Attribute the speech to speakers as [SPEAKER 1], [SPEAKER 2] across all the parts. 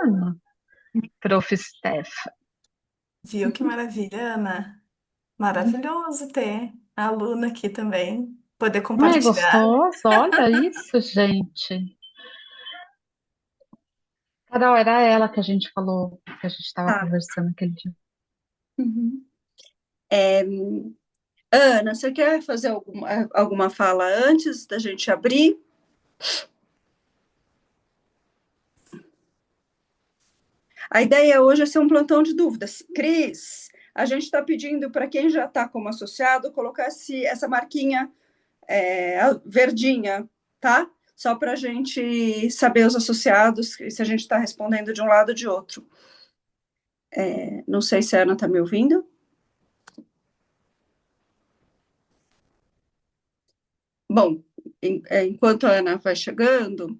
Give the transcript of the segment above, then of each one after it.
[SPEAKER 1] ano, Prof. Steph.
[SPEAKER 2] Viu que maravilha, Ana? Maravilhoso ter a aluna aqui também, poder
[SPEAKER 1] Não é
[SPEAKER 2] compartilhar.
[SPEAKER 1] gostoso? Olha isso, gente. Carol, era ela que a gente falou, que a gente estava
[SPEAKER 3] Tá.
[SPEAKER 1] conversando aquele dia.
[SPEAKER 3] Uhum. É, Ana, você quer fazer alguma fala antes da gente abrir? A ideia hoje é ser um plantão de dúvidas. Cris, a gente está pedindo para quem já está como associado colocar essa marquinha verdinha, tá? Só para a gente saber os associados, se a gente está respondendo de um lado ou de outro. Não sei se a Ana está me ouvindo. Bom, enquanto a Ana vai chegando,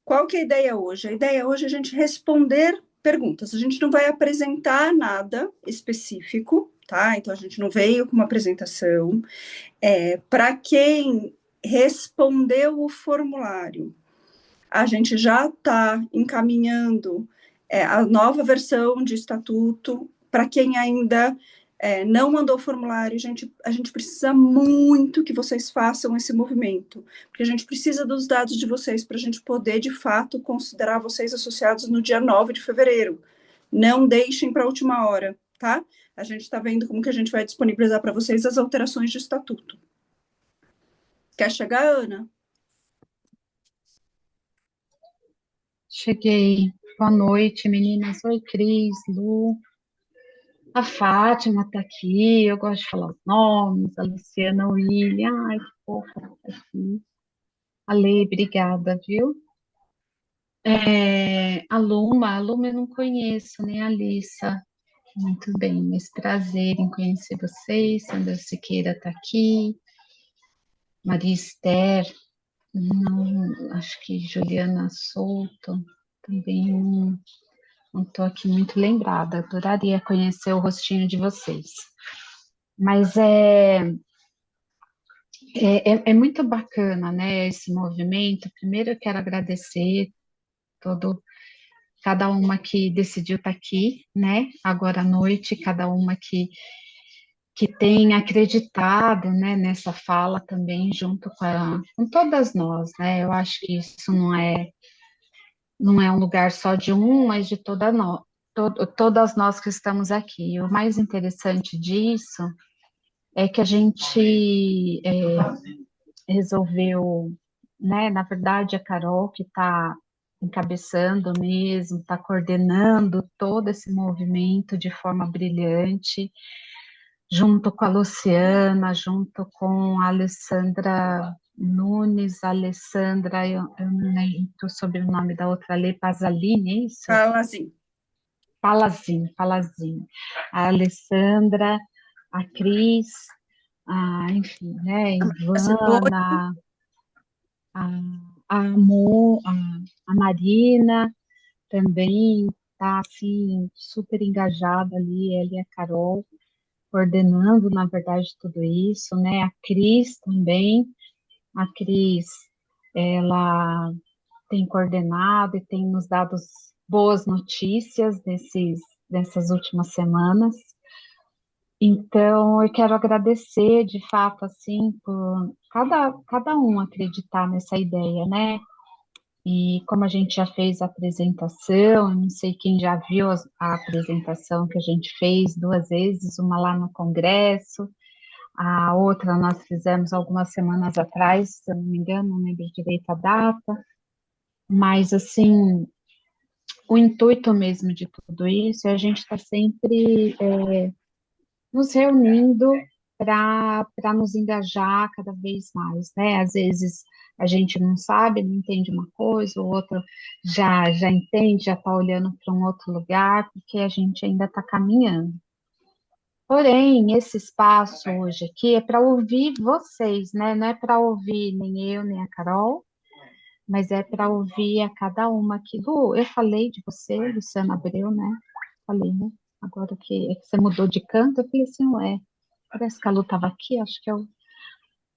[SPEAKER 3] qual que é a ideia hoje? A ideia hoje é a gente responder perguntas. A gente não vai apresentar nada específico, tá? Então a gente não veio com uma apresentação. Para quem respondeu o formulário, a gente já está encaminhando a nova versão de estatuto. Para quem ainda não mandou o formulário, a gente precisa muito que vocês façam esse movimento, porque a gente precisa dos dados de vocês para a gente poder, de fato, considerar vocês associados no dia 9 de fevereiro. Não deixem para a última hora, tá? A gente está vendo como que a gente vai disponibilizar para vocês as alterações de estatuto. Quer chegar, Ana?
[SPEAKER 1] Cheguei. Boa noite, meninas. Oi, Cris, Lu. A Fátima tá aqui. Eu gosto de falar os nomes. A Luciana William. Ai, que fofa, tá aqui. A Lei, obrigada, viu? A Luma eu não conheço, nem a Alissa. Muito bem, mas prazer em conhecer vocês. Sandra Siqueira está aqui. Maria Esther, não, acho que Juliana Souto, também não estou aqui muito lembrada. Adoraria conhecer o rostinho de vocês. Mas é muito bacana, né, esse movimento. Primeiro eu quero agradecer cada uma que decidiu estar aqui, né, agora à noite, cada uma que tem acreditado, né, nessa fala também junto com todas nós, né? Eu acho que isso não é um lugar só de um, mas de todas nós que estamos aqui. E o mais interessante disso é que a gente resolveu, né? Na verdade, a Carol que está encabeçando mesmo, está coordenando todo esse movimento de forma brilhante, junto com a Luciana, junto com a Alessandra Nunes, eu não lembro o sobrenome da outra, Lê Pasolini, é isso?
[SPEAKER 3] Fala assim.
[SPEAKER 1] Palazzi. A Alessandra, a Cris, enfim, né,
[SPEAKER 3] A Simone,
[SPEAKER 1] Ivana, a, a Mo, a Marina também está assim super engajada ali, ela e a Carol coordenando, na verdade, tudo isso, né? A Cris também, a Cris, ela tem coordenado e tem nos dado boas notícias dessas últimas semanas. Então, eu quero agradecer, de fato, assim, por cada um acreditar nessa ideia, né? E como a gente já fez a apresentação, eu não sei quem já viu a apresentação que a gente fez duas vezes, uma lá no Congresso, a outra nós fizemos algumas semanas atrás, se eu não me engano, não lembro direito a data, mas assim, o intuito mesmo de tudo isso é a gente estar sempre nos reunindo para nos engajar cada vez mais, né? Às vezes a gente não sabe, não entende uma coisa, o outro já entende, já está olhando para um outro lugar, porque a gente ainda está caminhando. Porém, esse espaço hoje aqui é para ouvir vocês, né? Não é para ouvir nem eu, nem a Carol, mas é para ouvir a cada uma aqui. Lu, eu falei de você, Luciana Abreu, né? Falei, né? Agora que você mudou de canto, eu falei assim, ué, parece que a Lu estava aqui, acho que eu.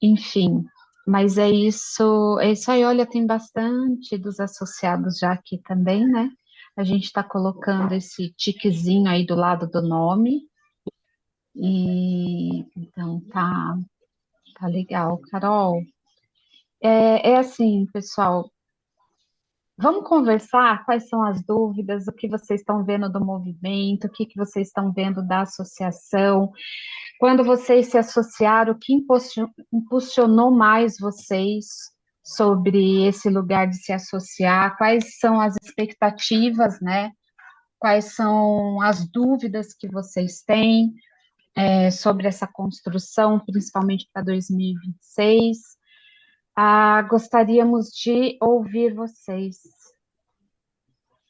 [SPEAKER 1] Enfim, mas é isso aí, olha, tem bastante dos associados já aqui também, né? A gente está colocando esse tiquezinho aí do lado do nome. E então tá legal, Carol. É assim, pessoal, vamos conversar quais são as dúvidas, o que vocês estão vendo do movimento, o que que vocês estão vendo da associação. Quando vocês se associaram, o que impulsionou mais vocês sobre esse lugar de se associar? Quais são as expectativas, né? Quais são as dúvidas que vocês têm sobre essa construção, principalmente para 2026? Gostaríamos de ouvir vocês.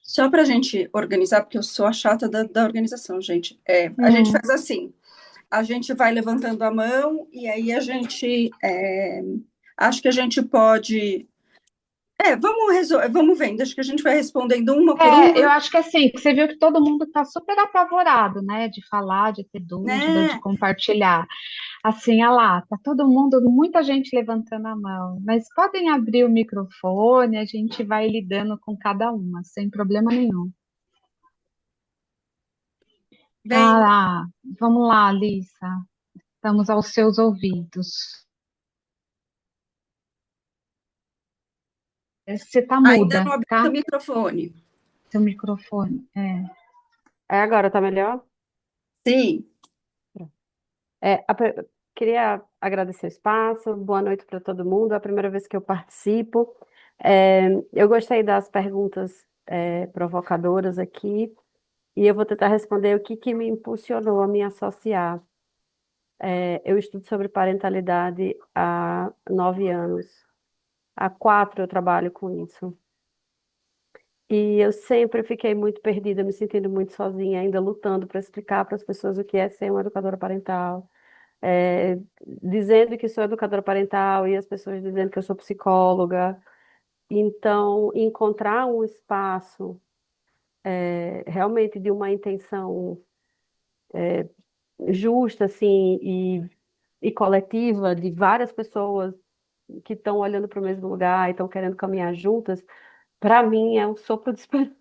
[SPEAKER 3] Só para a gente organizar, porque eu sou a chata da organização, gente. A gente faz assim, a gente vai levantando a mão e aí a gente acho que a gente pode. Vamos vendo, acho que a gente vai respondendo uma por
[SPEAKER 1] Eu
[SPEAKER 3] uma,
[SPEAKER 1] acho que assim, que você viu que todo mundo está super apavorado, né, de falar, de ter dúvida, de
[SPEAKER 3] né?
[SPEAKER 1] compartilhar. Assim, olha lá, tá todo mundo, muita gente levantando a mão, mas podem abrir o microfone, a gente vai lidando com cada uma, sem problema nenhum.
[SPEAKER 3] Bem,
[SPEAKER 1] Vamos lá, Alissa, estamos aos seus ouvidos. Você tá
[SPEAKER 3] ainda
[SPEAKER 1] muda,
[SPEAKER 3] não abri o
[SPEAKER 1] tá?
[SPEAKER 3] microfone.
[SPEAKER 1] Seu microfone.
[SPEAKER 4] Agora tá melhor?
[SPEAKER 3] Sim.
[SPEAKER 4] É, a pri- Queria agradecer o espaço, boa noite para todo mundo, é a primeira vez que eu participo. Eu gostei das perguntas provocadoras aqui, e eu vou tentar responder o que me impulsionou a me associar. Eu estudo sobre parentalidade há 9 anos, há 4 eu trabalho com isso. E eu sempre fiquei muito perdida, me sentindo muito sozinha, ainda lutando para explicar para as pessoas o que é ser uma educadora parental, dizendo que sou educadora parental e as pessoas dizendo que eu sou psicóloga. Então, encontrar um espaço realmente de uma intenção justa, assim, e coletiva, de várias pessoas que estão olhando para o mesmo lugar e estão querendo caminhar juntas, para mim é um sopro de esperança.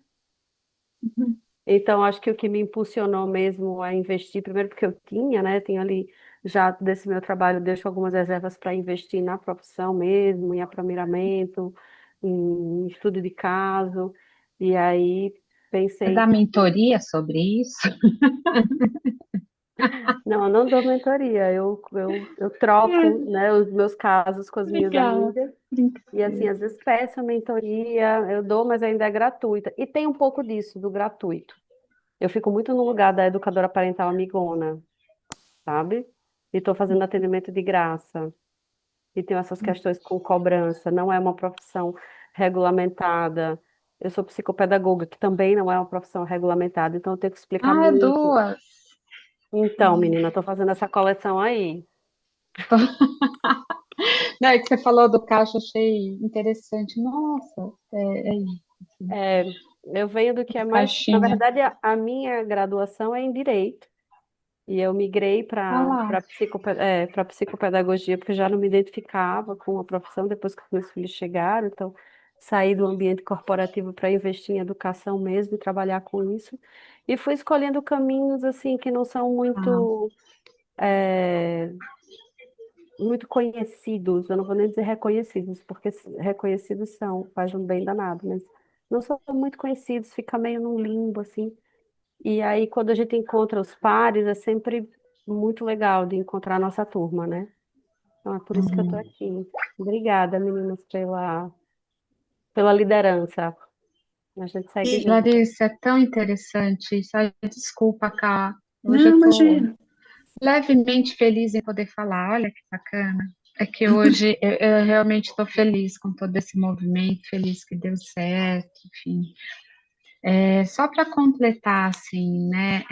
[SPEAKER 4] Então, acho que o que me impulsionou mesmo a investir, primeiro porque eu tinha, né, tenho ali, já desse meu trabalho, deixo algumas reservas para investir na profissão mesmo, em aprimoramento, em estudo de caso, e aí
[SPEAKER 1] Você
[SPEAKER 4] pensei
[SPEAKER 1] dá
[SPEAKER 4] que,
[SPEAKER 1] mentoria sobre isso?
[SPEAKER 4] não, eu não dou mentoria, eu troco, né, os meus casos com as minhas
[SPEAKER 1] Legal.
[SPEAKER 4] amigas, e assim, às vezes peço a mentoria, eu dou, mas ainda é gratuita, e tem um pouco disso, do gratuito. Eu fico muito no lugar da educadora parental amigona, sabe? E estou fazendo atendimento de graça. E tenho essas questões com cobrança. Não é uma profissão regulamentada. Eu sou psicopedagoga, que também não é uma profissão regulamentada. Então, eu tenho que explicar
[SPEAKER 1] É
[SPEAKER 4] muito.
[SPEAKER 1] duas.
[SPEAKER 4] Então, menina, estou fazendo essa coleção aí.
[SPEAKER 1] Não, é que você falou do caixa, achei interessante. Nossa, é isso. Assim,
[SPEAKER 4] É, eu venho do que é mais. Na
[SPEAKER 1] caixinha.
[SPEAKER 4] verdade, a minha graduação é em Direito. E eu migrei
[SPEAKER 1] Ah
[SPEAKER 4] para
[SPEAKER 1] lá.
[SPEAKER 4] para psicopedagogia, porque eu já não me identificava com a profissão depois que meus filhos chegaram. Então, saí do ambiente corporativo para investir em educação mesmo e trabalhar com isso. E fui escolhendo caminhos assim que não são
[SPEAKER 1] Ah,
[SPEAKER 4] eh, muito conhecidos. Eu não vou nem dizer reconhecidos, porque reconhecidos são, faz um bem danado, mas não são muito conhecidos, fica meio num limbo assim. E aí, quando a gente encontra os pares, é sempre muito legal de encontrar a nossa turma, né? Então, é por isso que eu estou
[SPEAKER 1] uhum.
[SPEAKER 4] aqui. Obrigada, meninas, pela liderança. A gente segue
[SPEAKER 3] E,
[SPEAKER 4] junto.
[SPEAKER 1] Larissa, é tão interessante isso. Ai, desculpa, Cá. Hoje
[SPEAKER 3] não,
[SPEAKER 1] eu estou
[SPEAKER 3] imagina.
[SPEAKER 1] levemente feliz em poder falar. Olha que bacana. É que hoje eu realmente estou feliz com todo esse movimento, feliz que deu certo, enfim. Só para completar, assim, né,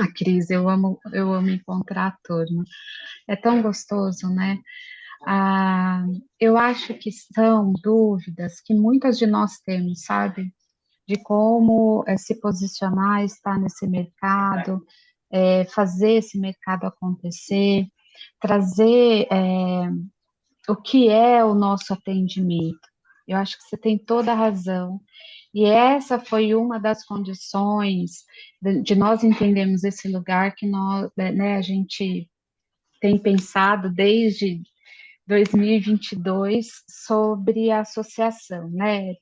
[SPEAKER 1] a Cris, eu amo encontrar a turma. É tão gostoso, né? Ah, eu acho que são dúvidas que muitas de nós temos, sabe? De como se posicionar, estar nesse mercado, fazer esse mercado acontecer, trazer o que é o nosso atendimento. Eu acho que você tem toda a razão. E essa foi uma das condições de nós entendermos esse lugar que nós, né, a gente tem pensado desde 2022 sobre a associação, né?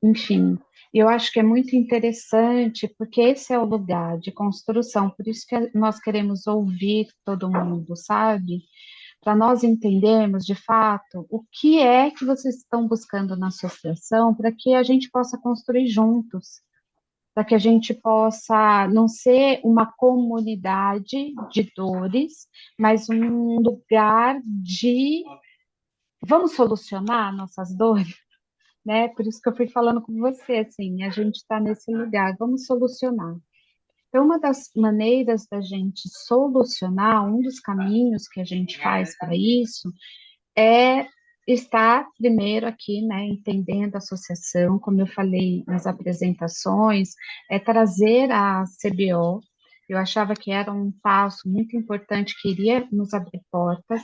[SPEAKER 1] Enfim, eu acho que é muito interessante, porque esse é o lugar de construção, por isso que nós queremos ouvir todo mundo, sabe? Para nós entendermos de fato o que é que vocês estão buscando na associação, para que a gente possa construir juntos, para que a gente possa não ser uma comunidade de dores, mas um lugar de vamos solucionar nossas dores, né? Por isso que eu fui falando com você, assim, a gente está nesse lugar, vamos solucionar. Então, uma das maneiras da gente solucionar, um dos caminhos que a gente faz para isso, é estar primeiro aqui, né, entendendo a associação, como eu falei nas apresentações, é trazer a CBO. Eu achava que era um passo muito importante que iria nos abrir portas,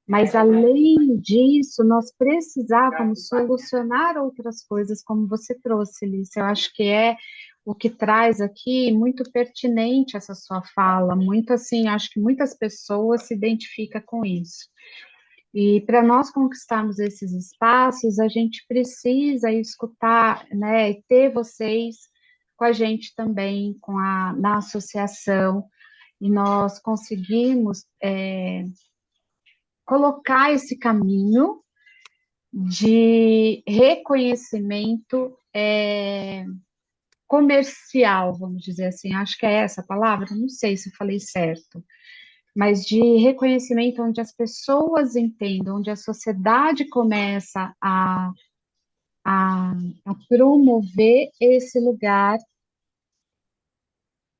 [SPEAKER 1] mas além disso, nós precisávamos solucionar outras coisas, como você trouxe, Lícia. Eu acho que é o que traz aqui muito pertinente essa sua fala, muito assim, acho que muitas pessoas se identificam com isso. E para nós conquistarmos esses espaços, a gente precisa escutar, né, e ter vocês com a gente também, na associação, e nós conseguimos colocar esse caminho de reconhecimento comercial, vamos dizer assim, acho que é essa a palavra, não sei se eu falei certo, mas de reconhecimento onde as pessoas entendam, onde a sociedade começa a, a promover esse lugar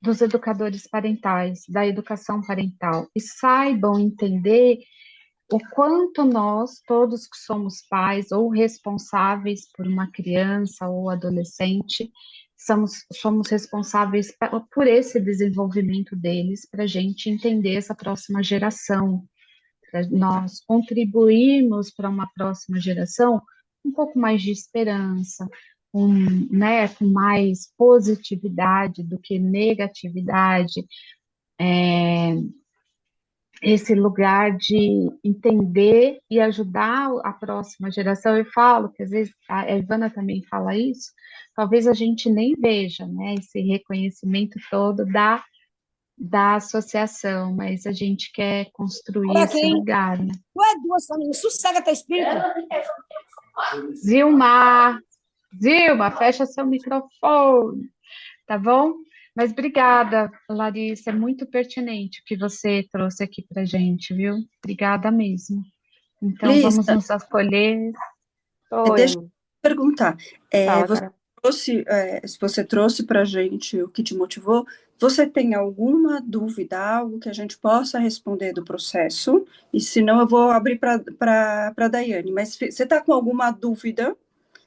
[SPEAKER 1] dos educadores parentais, da educação parental, e saibam entender o quanto nós, todos que somos pais ou responsáveis por uma criança ou adolescente, somos responsáveis por esse desenvolvimento deles, para a gente entender essa próxima geração, para nós contribuirmos para uma próxima geração um pouco mais de esperança, né, com mais positividade do que negatividade, esse lugar de entender e ajudar a próxima geração. Eu falo que às vezes a Ivana também fala isso, talvez a gente nem veja, né, esse reconhecimento todo da associação, mas a gente quer construir
[SPEAKER 5] Olha
[SPEAKER 1] esse
[SPEAKER 5] quem?
[SPEAKER 1] lugar, né?
[SPEAKER 5] Tu é duas famílias, sossega teu espírito.
[SPEAKER 1] Zilmar, Zilma, fecha seu microfone, tá bom? Mas obrigada, Larissa, é muito pertinente o que você trouxe aqui para gente, viu? Obrigada mesmo. Então, vamos
[SPEAKER 3] Lisa,
[SPEAKER 1] nos acolher.
[SPEAKER 4] Oi,
[SPEAKER 3] deixa eu perguntar.
[SPEAKER 4] fala,
[SPEAKER 3] Você
[SPEAKER 4] cara.
[SPEAKER 3] se você trouxe para a gente o que te motivou, você tem alguma dúvida, algo que a gente possa responder do processo? E se não, eu vou abrir para a Daiane. Mas você está com alguma dúvida?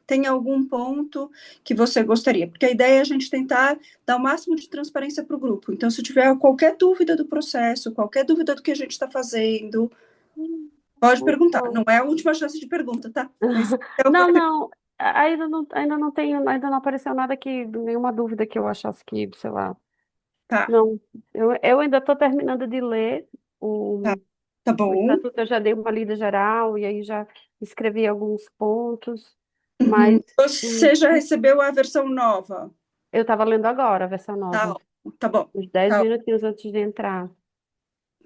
[SPEAKER 3] Tem algum ponto que você gostaria? Porque a ideia é a gente tentar dar o máximo de transparência para o grupo. Então, se tiver qualquer dúvida do processo, qualquer dúvida do que a gente está fazendo, pode
[SPEAKER 4] Muito
[SPEAKER 3] perguntar.
[SPEAKER 4] bom.
[SPEAKER 3] Não é a última chance de pergunta, tá? Mas
[SPEAKER 4] Não, não, ainda não tenho, ainda não apareceu nada que, nenhuma dúvida que eu achasse que, sei lá,
[SPEAKER 3] tá,
[SPEAKER 4] não, eu ainda estou terminando de ler
[SPEAKER 3] tá,
[SPEAKER 4] o,
[SPEAKER 3] tá
[SPEAKER 4] o
[SPEAKER 3] bom.
[SPEAKER 4] estatuto, eu já dei uma lida geral e aí já escrevi alguns pontos,
[SPEAKER 3] Uhum.
[SPEAKER 4] mas
[SPEAKER 3] Você já recebeu a versão nova?
[SPEAKER 4] eu estava lendo agora a versão
[SPEAKER 3] Tá,
[SPEAKER 4] nova,
[SPEAKER 3] tá bom.
[SPEAKER 4] uns 10
[SPEAKER 3] Tá,
[SPEAKER 4] minutinhos antes de entrar.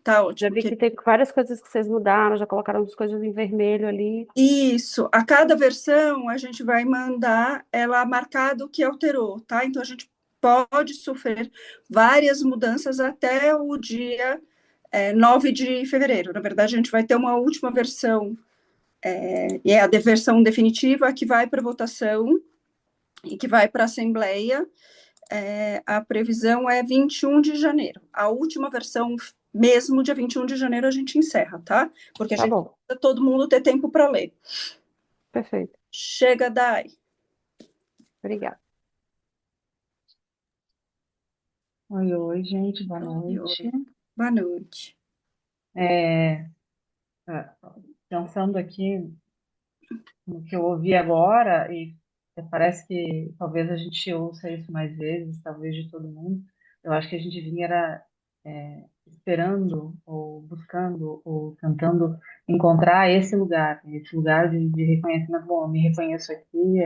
[SPEAKER 3] tá
[SPEAKER 4] Já
[SPEAKER 3] ótimo.
[SPEAKER 4] vi que tem várias coisas que vocês mudaram, já colocaram as coisas em vermelho ali.
[SPEAKER 3] Isso, a cada versão a gente vai mandar ela marcado o que alterou, tá? Então a gente pode sofrer várias mudanças até o dia 9 de fevereiro. Na verdade, a gente vai ter uma última versão, e é a versão definitiva que vai para votação e que vai para a Assembleia. A previsão é 21 de janeiro. A última versão, mesmo dia 21 de janeiro, a gente encerra, tá? Porque a
[SPEAKER 4] Tá
[SPEAKER 3] gente
[SPEAKER 4] bom,
[SPEAKER 3] precisa todo mundo ter tempo para ler.
[SPEAKER 4] perfeito.
[SPEAKER 3] Chega, Dai.
[SPEAKER 4] Obrigada.
[SPEAKER 6] Oi, oi, gente, boa
[SPEAKER 3] Oi,
[SPEAKER 6] noite.
[SPEAKER 3] oi. Boa noite.
[SPEAKER 6] É, pensando aqui no que eu ouvi agora e parece que talvez a gente ouça isso mais vezes, talvez de todo mundo. Eu acho que a gente vinha era, esperando, ou buscando, ou tentando encontrar esse lugar de reconhecimento. Bom, eu me reconheço aqui,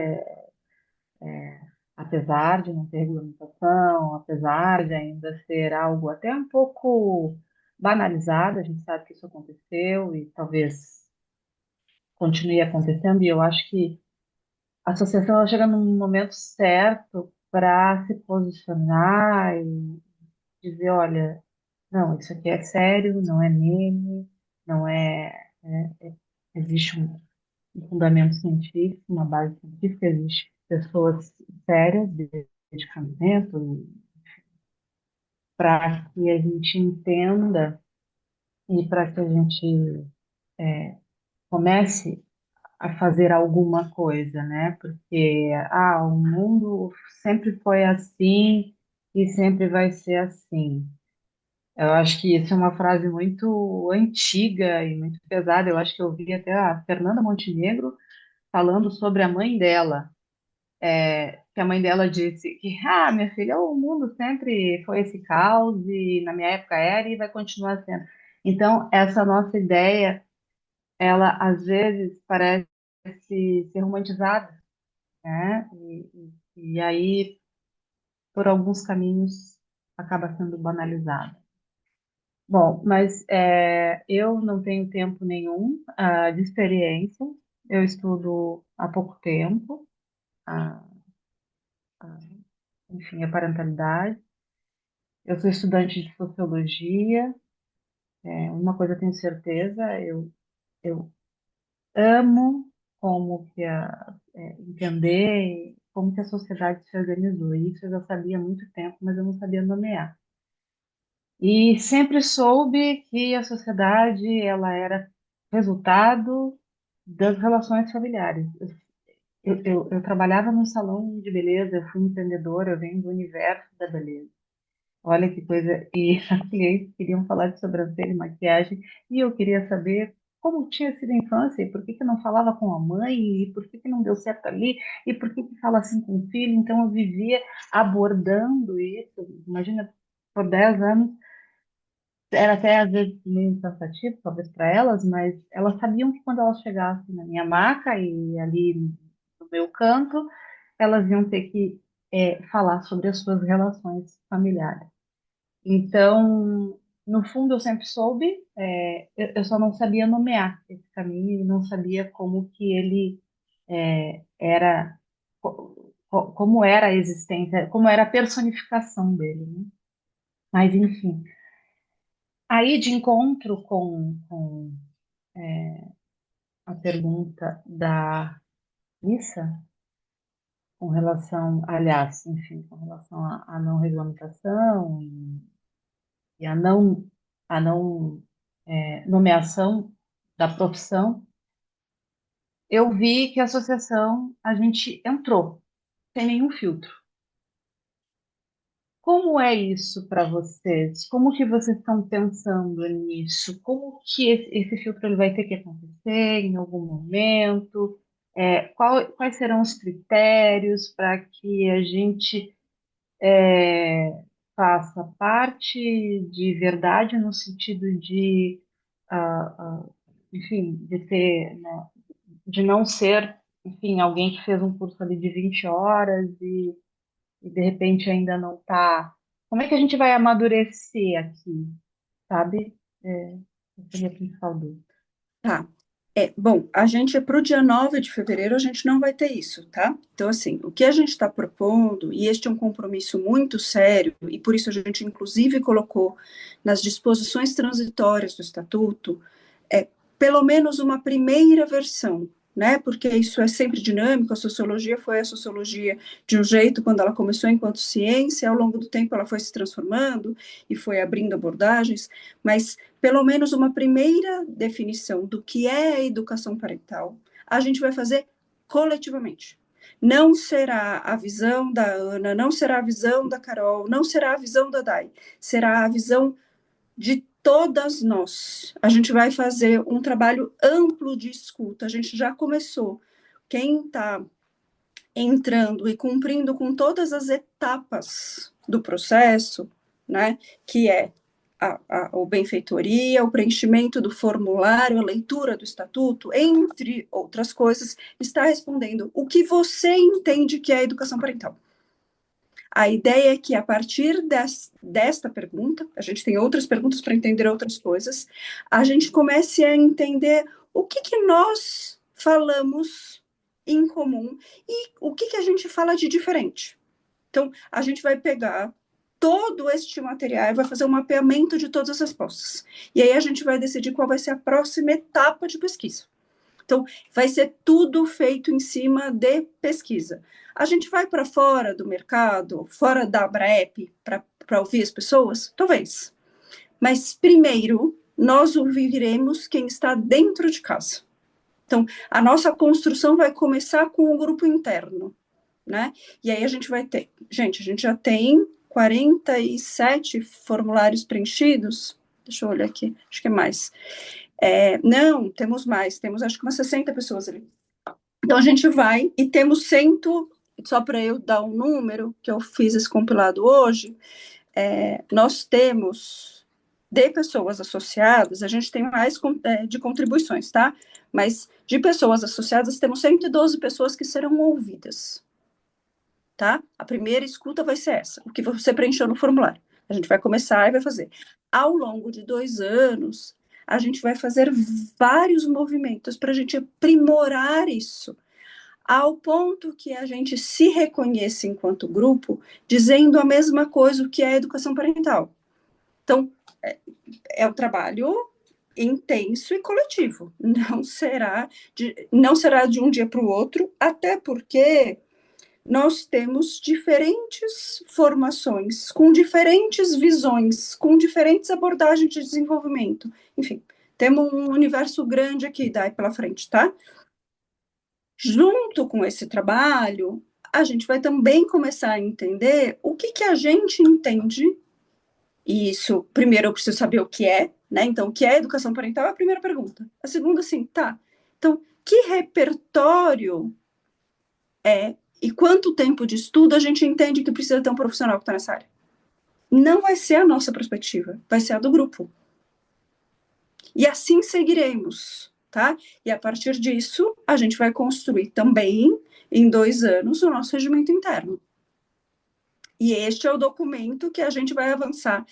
[SPEAKER 6] apesar de não ter regulamentação, apesar de ainda ser algo até um pouco banalizado, a gente sabe que isso aconteceu e talvez continue acontecendo, e eu acho que a associação ela chega num momento certo para se posicionar e dizer, olha, não, isso aqui é sério, não é meme, não existe um fundamento científico, uma base científica, existe pessoas sérias de medicamento para que a gente entenda e para que a gente comece a fazer alguma coisa, né? Porque o mundo sempre foi assim e sempre vai ser assim. Eu acho que isso é uma frase muito antiga e muito pesada. Eu acho que eu vi até a Fernanda Montenegro falando sobre a mãe dela, que a mãe dela disse que, minha filha, o mundo sempre foi esse caos e na minha época era e vai continuar sendo. Então, essa nossa ideia, ela às vezes parece ser romantizada, né? E aí, por alguns caminhos, acaba sendo banalizado. Bom, mas eu não tenho tempo nenhum de experiência. Eu estudo há pouco tempo, ah, enfim, a parentalidade. Eu sou estudante de sociologia. Uma coisa eu tenho certeza, eu amo como que entender como que a sociedade se organizou. Isso eu já sabia há muito tempo, mas eu não sabia nomear. E sempre soube que a sociedade ela era resultado das relações familiares. Eu trabalhava num salão de beleza, eu fui empreendedora, eu venho do universo da beleza. Olha que coisa. E as clientes queriam falar de sobrancelha e maquiagem, e eu queria saber como tinha sido a infância, e por que que não falava com a mãe, e por que que não deu certo ali, e por que que fala assim com o filho. Então eu vivia abordando isso, imagina, por 10 anos, era até às vezes meio cansativo, talvez para elas, mas elas sabiam que quando elas chegassem na minha maca e ali no meu canto, elas iam ter que falar sobre as suas relações familiares. Então, no fundo, eu sempre soube, eu só não sabia nomear esse caminho e não sabia como que ele era, como era a existência, como era a personificação dele, né? Mas, enfim, aí de encontro com a pergunta da Lissa, com relação, aliás, enfim, com relação à não regulamentação e à não nomeação da profissão, eu vi que a associação, a gente entrou sem nenhum filtro. Como é isso para vocês? Como que vocês estão pensando nisso? Como que esse filtro ele vai ter que acontecer em algum momento? Quais serão os critérios para que a gente faça parte de verdade no sentido de, ah, ah, enfim, de ter, né, de não ser, enfim, alguém que fez um curso ali de 20 horas e de repente ainda não está. Como é que a gente vai amadurecer aqui, sabe? Essa é a minha principal dúvida.
[SPEAKER 3] Tá. Bom, a gente, para o dia 9 de fevereiro, a gente não vai ter isso, tá? Então, assim, o que a gente está propondo, e este é um compromisso muito sério, e por isso a gente, inclusive, colocou nas disposições transitórias do Estatuto, pelo menos uma primeira versão, né? Porque isso é sempre dinâmico, a sociologia foi a sociologia de um jeito quando ela começou enquanto ciência, ao longo do tempo ela foi se transformando e foi abrindo abordagens, mas pelo menos uma primeira definição do que é a educação parental, a gente vai fazer coletivamente. Não será a visão da Ana, não será a visão da Carol, não será a visão da Dai, será a visão de todas nós. A gente vai fazer um trabalho amplo de escuta, a gente já começou. Quem está entrando e cumprindo com todas as etapas do processo, né, que é a benfeitoria, o preenchimento do formulário, a leitura do estatuto, entre outras coisas, está respondendo o que você entende que é a educação parental. A ideia é que, a partir desta pergunta, a gente tem outras perguntas para entender outras coisas, a gente comece a entender o que nós falamos em comum e o que a gente fala de diferente. Então, a gente vai pegar todo este material e vai fazer um mapeamento de todas as respostas. E aí a gente vai decidir qual vai ser a próxima etapa de pesquisa. Então, vai ser tudo feito em cima de pesquisa. A gente vai para fora do mercado, fora da Abraep, para ouvir as pessoas? Talvez. Mas, primeiro, nós ouviremos quem está dentro de casa. Então, a nossa construção vai começar com o grupo interno, né? E aí a gente vai ter... Gente, a gente já tem 47 formulários preenchidos. Deixa eu olhar aqui, acho que é mais. Não, temos mais, temos acho que umas 60 pessoas ali. Então a gente vai e temos só para eu dar um número, que eu fiz esse compilado hoje, nós temos de pessoas associadas, a gente tem mais de contribuições, tá? Mas de pessoas associadas, temos 112 pessoas que serão ouvidas. Tá? A primeira escuta vai ser essa, o que você preencheu no formulário. A gente vai começar e vai fazer. Ao longo de 2 anos, a gente vai fazer vários movimentos para a gente aprimorar isso, ao ponto que a gente se reconheça enquanto grupo, dizendo a mesma coisa que é a educação parental. Então, é um trabalho intenso e coletivo. Não será de um dia para o outro, até porque nós temos diferentes formações, com diferentes visões, com diferentes abordagens de desenvolvimento. Enfim, temos um universo grande aqui daí pela frente, tá? Junto com esse trabalho, a gente vai também começar a entender o que a gente entende, e isso, primeiro eu preciso saber o que é, né? Então, o que é educação parental é a primeira pergunta. A segunda, assim, tá, então, que repertório e quanto tempo de estudo a gente entende que precisa ter um profissional que está nessa área? Não vai ser a nossa perspectiva, vai ser a do grupo. E assim seguiremos, tá? E a partir disso, a gente vai construir também, em 2 anos, o nosso regimento interno. E este é o documento que a gente vai avançar.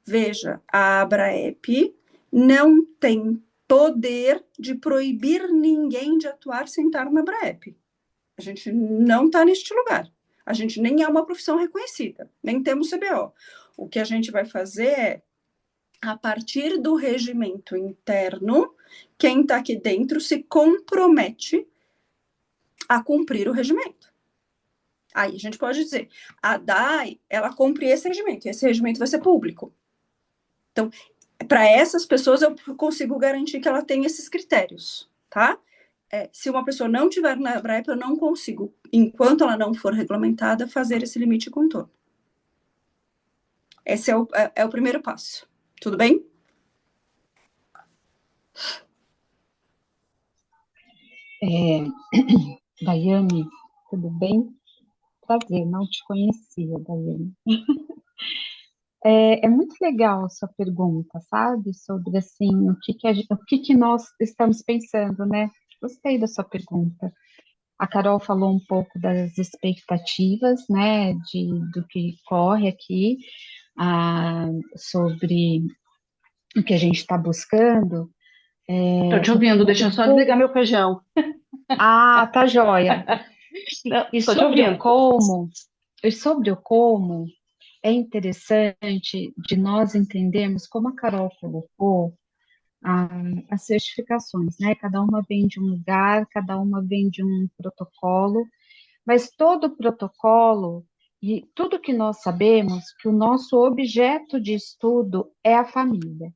[SPEAKER 3] Veja, a Abraep não tem poder de proibir ninguém de atuar sem estar na Abraep. A gente não está neste lugar. A gente nem é uma profissão reconhecida, nem temos CBO. O que a gente vai fazer é, a partir do regimento interno, quem está aqui dentro se compromete a cumprir o regimento. Aí a gente pode dizer, a DAI, ela cumpre esse regimento, e esse regimento vai ser público. Então, para essas pessoas, eu consigo garantir que ela tem esses critérios, tá? Se uma pessoa não tiver na Abraep, eu não consigo, enquanto ela não for regulamentada, fazer esse limite de contorno. Esse é o primeiro passo. Tudo bem?
[SPEAKER 1] Daiane, tudo bem? Prazer, não te conhecia, Daiane. É muito legal a sua pergunta, sabe? Sobre, assim, o que nós estamos pensando, né? Gostei da sua pergunta. A Carol falou um pouco das expectativas, né, do que corre aqui, sobre o que a gente está buscando.
[SPEAKER 6] Estou te ouvindo, deixa eu só desligar meu feijão.
[SPEAKER 1] Ah, tá joia. E
[SPEAKER 6] Estou te
[SPEAKER 1] sobre
[SPEAKER 6] ouvindo.
[SPEAKER 1] o como, é interessante de nós entendermos, como a Carol colocou, as certificações, né? Cada uma vem de um lugar, cada uma vem de um protocolo, mas todo protocolo e tudo que nós sabemos que o nosso objeto de estudo é a família.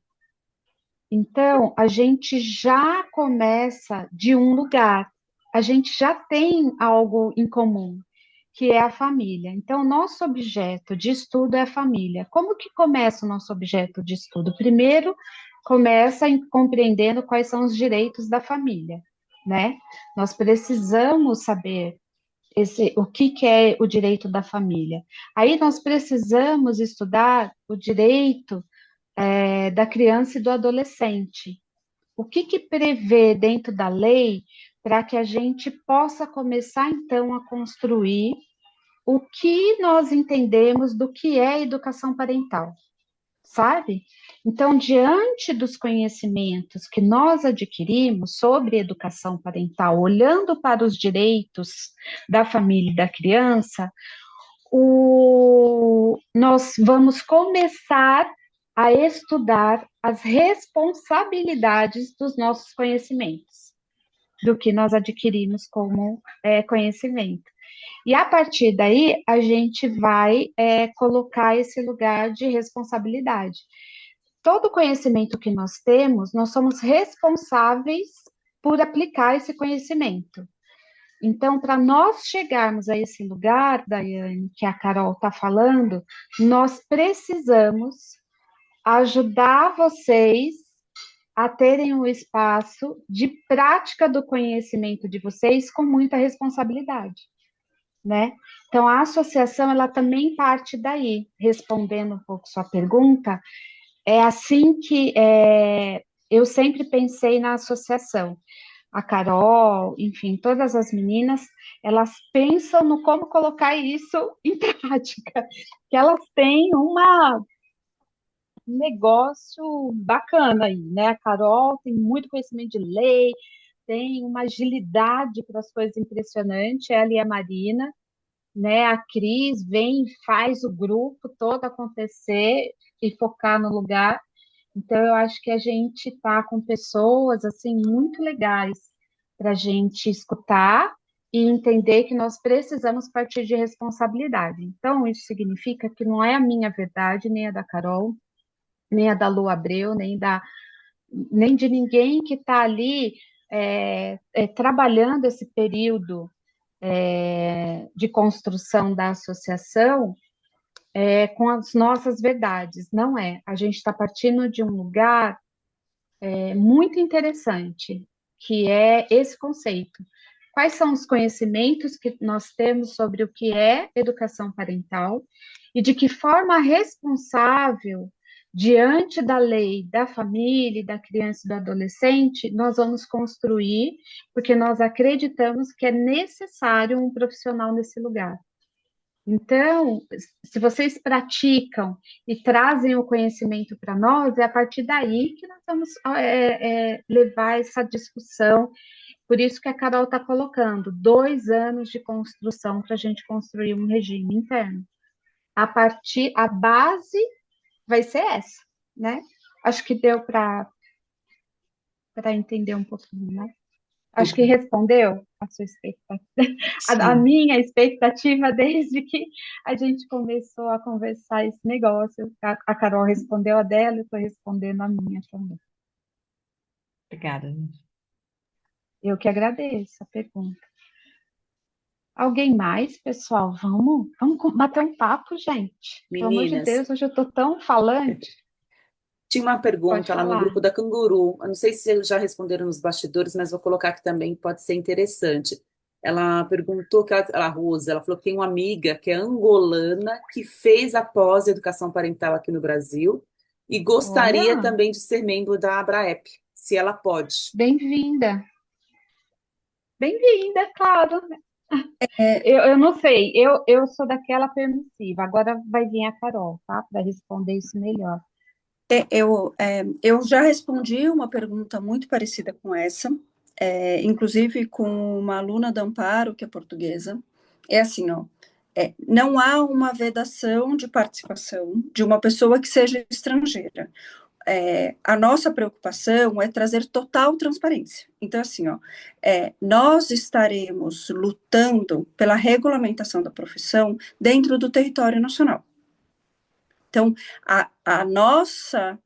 [SPEAKER 1] Então, a gente já começa de um lugar, a gente já tem algo em comum, que é a família. Então, nosso objeto de estudo é a família. Como que começa o nosso objeto de estudo? Primeiro, começa compreendendo quais são os direitos da família, né? Nós precisamos saber o que que é o direito da família. Aí nós precisamos estudar o direito da criança e do adolescente. O que que prevê dentro da lei para que a gente possa começar, então, a construir o que nós entendemos do que é educação parental, sabe? Então, diante dos conhecimentos que nós adquirimos sobre educação parental, olhando para os direitos da família e da criança, nós vamos começar a estudar as responsabilidades dos nossos conhecimentos, do que nós adquirimos como conhecimento. E a partir daí, a gente vai colocar esse lugar de responsabilidade. Todo conhecimento que nós temos, nós somos responsáveis por aplicar esse conhecimento. Então, para nós chegarmos a esse lugar, Daiane, que a Carol está falando, nós precisamos ajudar vocês a terem um espaço de prática do conhecimento de vocês com muita responsabilidade, né? Então, a associação, ela também parte daí, respondendo um pouco sua pergunta, é assim que eu sempre pensei na associação. A Carol, enfim, todas as meninas, elas pensam no como colocar isso em prática, que elas têm um negócio bacana aí, né? A Carol tem muito conhecimento de lei, tem uma agilidade para as coisas impressionante, ela e a Marina, né? A Cris vem e faz o grupo todo acontecer e focar no lugar. Então, eu acho que a gente está com pessoas assim muito legais para a gente escutar e entender que nós precisamos partir de responsabilidade. Então, isso significa que não é a minha verdade, nem a da Carol, nem a da Lu Abreu, nem de ninguém que está ali trabalhando esse período de construção da associação com as nossas verdades. Não é. A gente está partindo de um lugar muito interessante, que é esse conceito. Quais são os conhecimentos que nós temos sobre o que é educação parental e de que forma responsável, diante da lei da família, da criança e do adolescente, nós vamos construir, porque nós acreditamos que é necessário um profissional nesse lugar. Então, se vocês praticam e trazem o conhecimento para nós, é a partir daí que nós vamos levar essa discussão. Por isso que a Carol está colocando 2 anos de construção para a gente construir um regime interno. A base vai ser essa, né? Acho que deu para entender um pouquinho, né? Acho que respondeu a sua expectativa, a
[SPEAKER 3] Sim.
[SPEAKER 1] minha expectativa desde que a gente começou a conversar esse negócio. A Carol respondeu a dela, eu estou respondendo a minha também.
[SPEAKER 6] Obrigada, gente.
[SPEAKER 1] Eu que agradeço a pergunta. Alguém mais, pessoal? Vamos bater um papo, gente. Pelo amor de
[SPEAKER 7] Meninas,
[SPEAKER 1] Deus, hoje eu estou tão falante.
[SPEAKER 7] tinha uma
[SPEAKER 1] Pode
[SPEAKER 7] pergunta lá no
[SPEAKER 1] falar.
[SPEAKER 7] grupo da Canguru. Eu não sei se eles já responderam nos bastidores, mas vou colocar aqui também, pode ser interessante. Ela perguntou a Rosa, ela falou que tem uma amiga que é angolana que fez a pós-educação parental aqui no Brasil e gostaria
[SPEAKER 1] Olha,
[SPEAKER 7] também de ser membro da Abraep, se ela pode.
[SPEAKER 1] bem-vinda. Bem-vinda, claro.
[SPEAKER 3] É,
[SPEAKER 1] Eu não sei, eu sou daquela permissiva. Agora vai vir a Carol, tá? Para responder isso melhor.
[SPEAKER 3] eu já respondi uma pergunta muito parecida com essa, inclusive com uma aluna da Amparo, que é portuguesa. É assim, ó, não há uma vedação de participação de uma pessoa que seja estrangeira. A nossa preocupação é trazer total transparência. Então, assim, ó, nós estaremos lutando pela regulamentação da profissão dentro do território nacional. Então, a nossa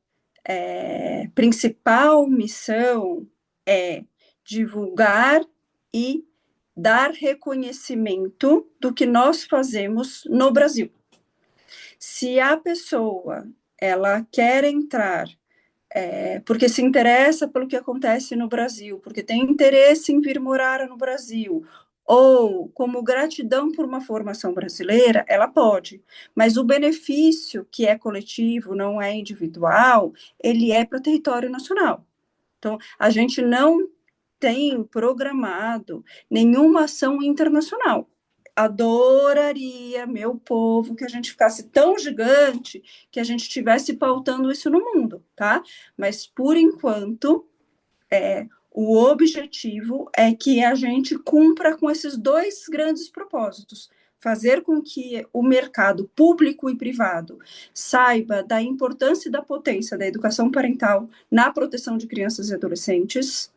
[SPEAKER 3] principal missão é divulgar e dar reconhecimento do que nós fazemos no Brasil. Se a pessoa ela quer entrar porque se interessa pelo que acontece no Brasil, porque tem interesse em vir morar no Brasil, ou como gratidão por uma formação brasileira, ela pode, mas o benefício que é coletivo, não é individual, ele é para o território nacional. Então, a gente não tem programado nenhuma ação internacional. Adoraria, meu povo, que a gente ficasse tão gigante que a gente estivesse pautando isso no mundo, tá? Mas, por enquanto, o objetivo é que a gente cumpra com esses dois grandes propósitos: fazer com que o mercado público e privado saiba da importância e da potência da educação parental na proteção de crianças e adolescentes,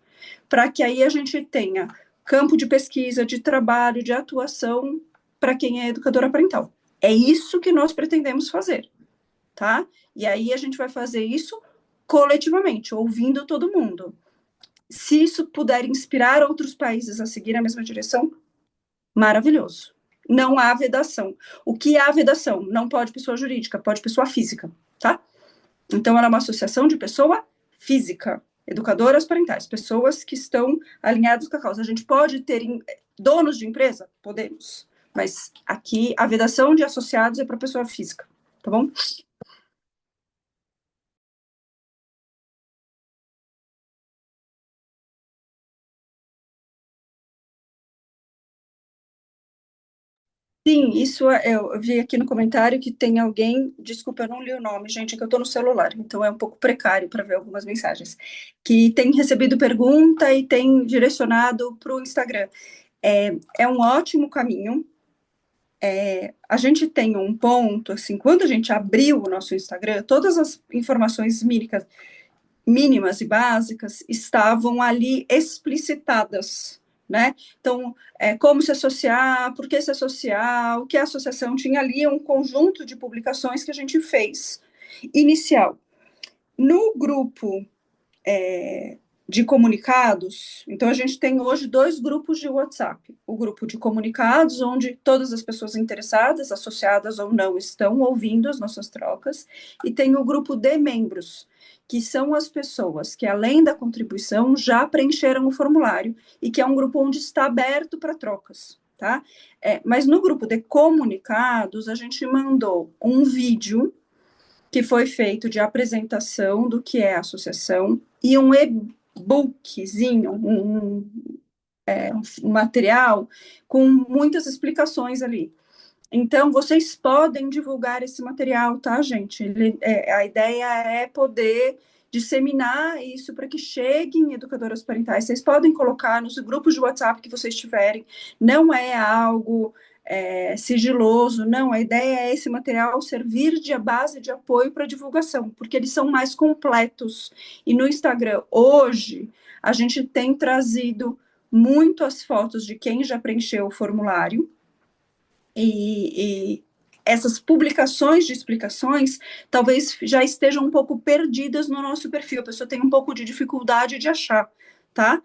[SPEAKER 3] para que aí a gente tenha campo de pesquisa, de trabalho, de atuação para quem é educadora parental. É isso que nós pretendemos fazer, tá? E aí a gente vai fazer isso coletivamente, ouvindo todo mundo. Se isso puder inspirar outros países a seguir a mesma direção, maravilhoso. Não há vedação. O que há vedação? Não pode pessoa jurídica, pode pessoa física, tá? Então, ela é uma associação de pessoa física, educadoras parentais, pessoas que estão alinhadas com a causa. A gente pode ter donos de empresa? Podemos. Mas aqui, a vedação de associados é para pessoa física, tá bom? Sim, isso eu vi aqui no comentário que tem alguém, desculpa, eu não li o nome, gente, é que eu estou no celular, então é um pouco precário para ver algumas mensagens, que tem recebido pergunta e tem direcionado para o Instagram. É um ótimo caminho. A gente tem um ponto, assim, quando a gente abriu o nosso Instagram, todas as informações mínimas e básicas estavam ali explicitadas, né? Então, como se associar, por que se associar, o que é associação, tinha ali um conjunto de publicações que a gente fez, inicial. No grupo de comunicados, então a gente tem hoje 2 grupos de WhatsApp. O grupo de comunicados, onde todas as pessoas interessadas, associadas ou não, estão ouvindo as nossas trocas, e tem o grupo de membros, que são as pessoas que, além da contribuição, já preencheram o formulário, e que é um grupo onde está aberto para trocas, tá? Mas no grupo de comunicados, a gente mandou um vídeo que foi feito de apresentação do que é a associação e um e-bookzinho, um material com muitas explicações ali. Então, vocês podem divulgar esse material, tá, gente? A ideia é poder disseminar isso para que cheguem educadoras parentais. Vocês podem colocar nos grupos de WhatsApp que vocês tiverem. Não é algo sigiloso, não. A ideia é esse material servir de base de apoio para divulgação, porque eles são mais completos. E no Instagram, hoje, a gente tem trazido muito as fotos de quem já preencheu o formulário, e essas publicações de explicações talvez já estejam um pouco perdidas no nosso perfil, a pessoa tem um pouco de dificuldade de achar, tá?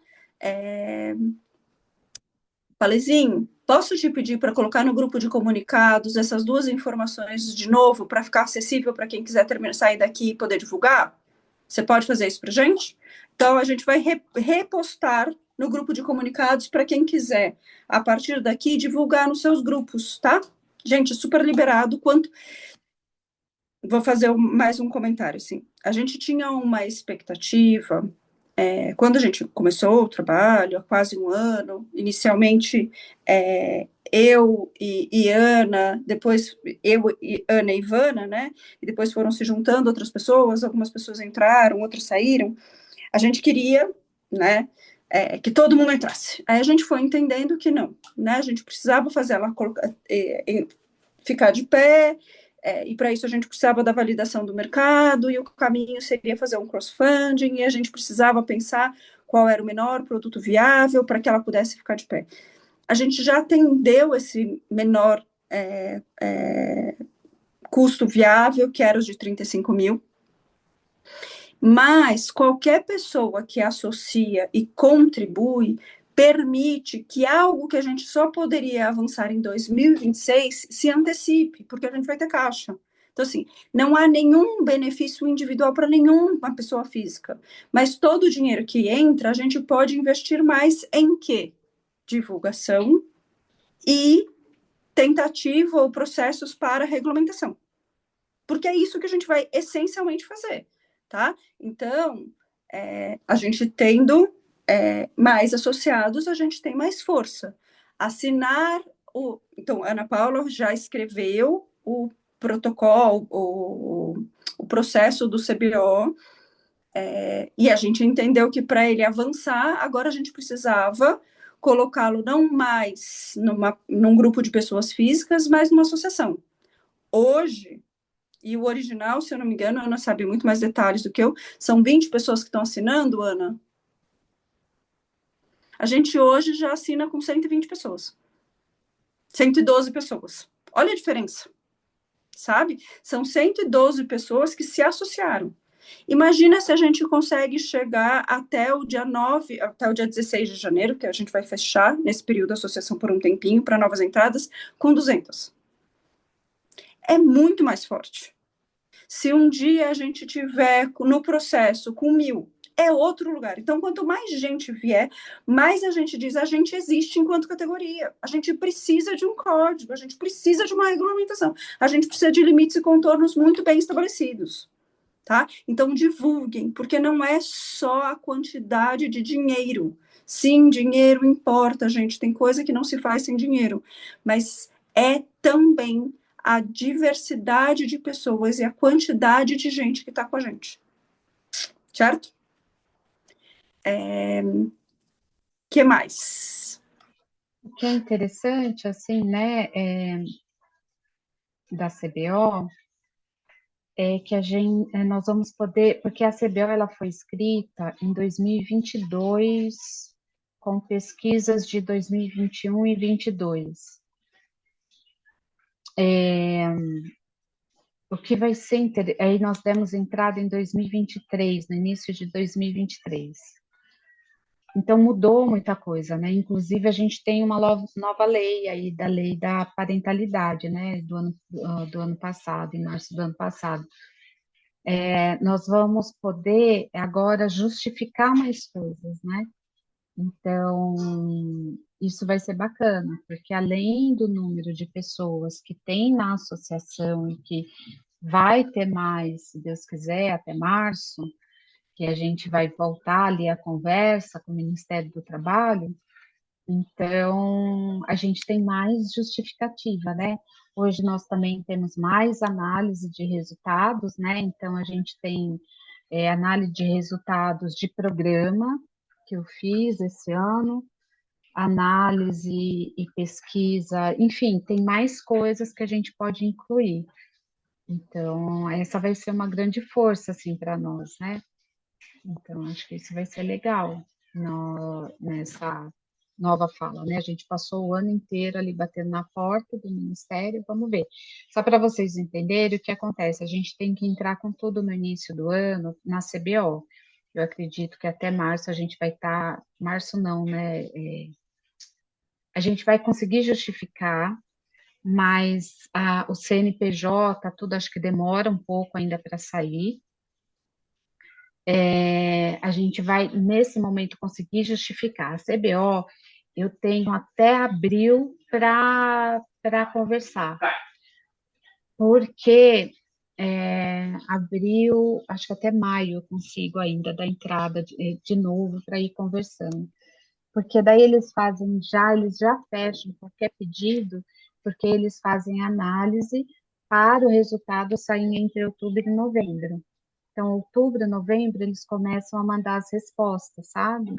[SPEAKER 3] Palezinho, posso te pedir para colocar no grupo de comunicados essas 2 informações de novo, para ficar acessível para quem quiser sair daqui e poder divulgar? Você pode fazer isso para a gente? Então, a gente vai repostar no grupo de comunicados para quem quiser, a partir daqui, divulgar nos seus grupos, tá? Gente, super liberado. Vou fazer mais um comentário, assim. A gente tinha uma expectativa, quando a gente começou o trabalho, há quase um ano, inicialmente eu e Ana, depois eu e Ana e Ivana, né? E depois foram se juntando outras pessoas, algumas pessoas entraram, outras saíram. A gente queria, né, que todo mundo entrasse. Aí a gente foi entendendo que não, né? A gente precisava fazer ela ficar de pé, e para isso a gente precisava da validação do mercado, e o caminho seria fazer um cross-funding, e a gente precisava pensar qual era o menor produto viável para que ela pudesse ficar de pé. A gente já atendeu esse menor custo viável, que era os de 35 mil, mas qualquer pessoa que associa e contribui permite que algo que a gente só poderia avançar em 2026 se antecipe, porque a gente vai ter caixa. Então, assim, não há nenhum benefício individual para nenhuma pessoa física, mas todo o dinheiro que entra, a gente pode investir mais em quê? Divulgação e tentativa ou processos para regulamentação. Porque é isso que a gente vai essencialmente fazer, tá? Então, a gente tendo mais associados, a gente tem mais força. Assinar Então, a Ana Paula já escreveu o protocolo, o processo do CBO, e a gente entendeu que para ele avançar, agora a gente precisava colocá-lo não mais num grupo de pessoas físicas, mas numa associação. Hoje, e o original, se eu não me engano, a Ana sabe muito mais detalhes do que eu, são 20 pessoas que estão assinando, Ana? A gente hoje já assina com 120 pessoas. 112 pessoas. Olha a diferença, sabe? São 112 pessoas que se associaram. Imagina se a gente consegue chegar até o dia 9, até o dia 16 de janeiro, que a gente vai fechar nesse período a associação por um tempinho para novas entradas, com 200. É muito mais forte. Se um dia a gente tiver no processo com 1.000, é outro lugar. Então, quanto mais gente vier, mais a gente diz, a gente existe enquanto categoria. A gente precisa de um código, a gente precisa de uma regulamentação, a gente precisa de limites e contornos muito bem estabelecidos. Tá? Então, divulguem, porque não é só a quantidade de dinheiro. Sim, dinheiro importa, gente. Tem coisa que não se faz sem dinheiro, mas é também a diversidade de pessoas e a quantidade de gente que está com a gente. Certo? Que mais?
[SPEAKER 1] O que é interessante, assim, né, da CBO é que nós vamos poder, porque a CBO ela foi escrita em 2022 com pesquisas de 2021 e 22. O que vai ser aí nós demos entrada em 2023, no início de 2023. Então mudou muita coisa, né? Inclusive a gente tem uma nova lei aí, da lei da parentalidade, né? Do ano passado, em março do ano passado. Nós vamos poder agora justificar mais coisas, né? Então, isso vai ser bacana, porque além do número de pessoas que tem na associação e que vai ter mais, se Deus quiser, até março, que a gente vai voltar ali a conversa com o Ministério do Trabalho, então a gente tem mais justificativa, né? Hoje nós também temos mais análise de resultados, né? Então a gente tem análise de resultados de programa que eu fiz esse ano, análise e pesquisa, enfim, tem mais coisas que a gente pode incluir. Então, essa vai ser uma grande força, assim, para nós, né? Então, acho que isso vai ser legal nessa nova fala, né? A gente passou o ano inteiro ali batendo na porta do Ministério, vamos ver. Só para vocês entenderem o que acontece, a gente tem que entrar com tudo no início do ano na CBO. Eu acredito que até março a gente vai estar, março não, né? A gente vai conseguir justificar, mas o CNPJ, tudo acho que demora um pouco ainda para sair. A gente vai, nesse momento, conseguir justificar. A CBO, eu tenho até abril para conversar, porque abril, acho que até maio eu consigo ainda dar entrada de novo para ir conversando. Porque daí eles já fecham qualquer pedido, porque eles fazem análise para o resultado sair entre outubro e novembro. Então, outubro, novembro, eles começam a mandar as respostas, sabe?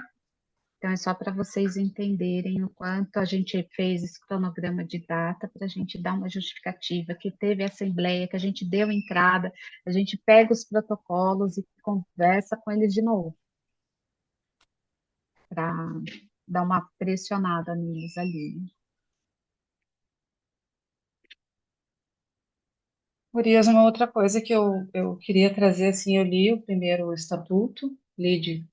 [SPEAKER 1] Então, é só para vocês entenderem o quanto a gente fez esse cronograma de data para a gente dar uma justificativa, que teve assembleia, que a gente deu entrada, a gente pega os protocolos e conversa com eles de novo, para dar uma pressionada neles ali.
[SPEAKER 6] Gurias, uma outra coisa que eu queria trazer, assim, eu li o primeiro estatuto, li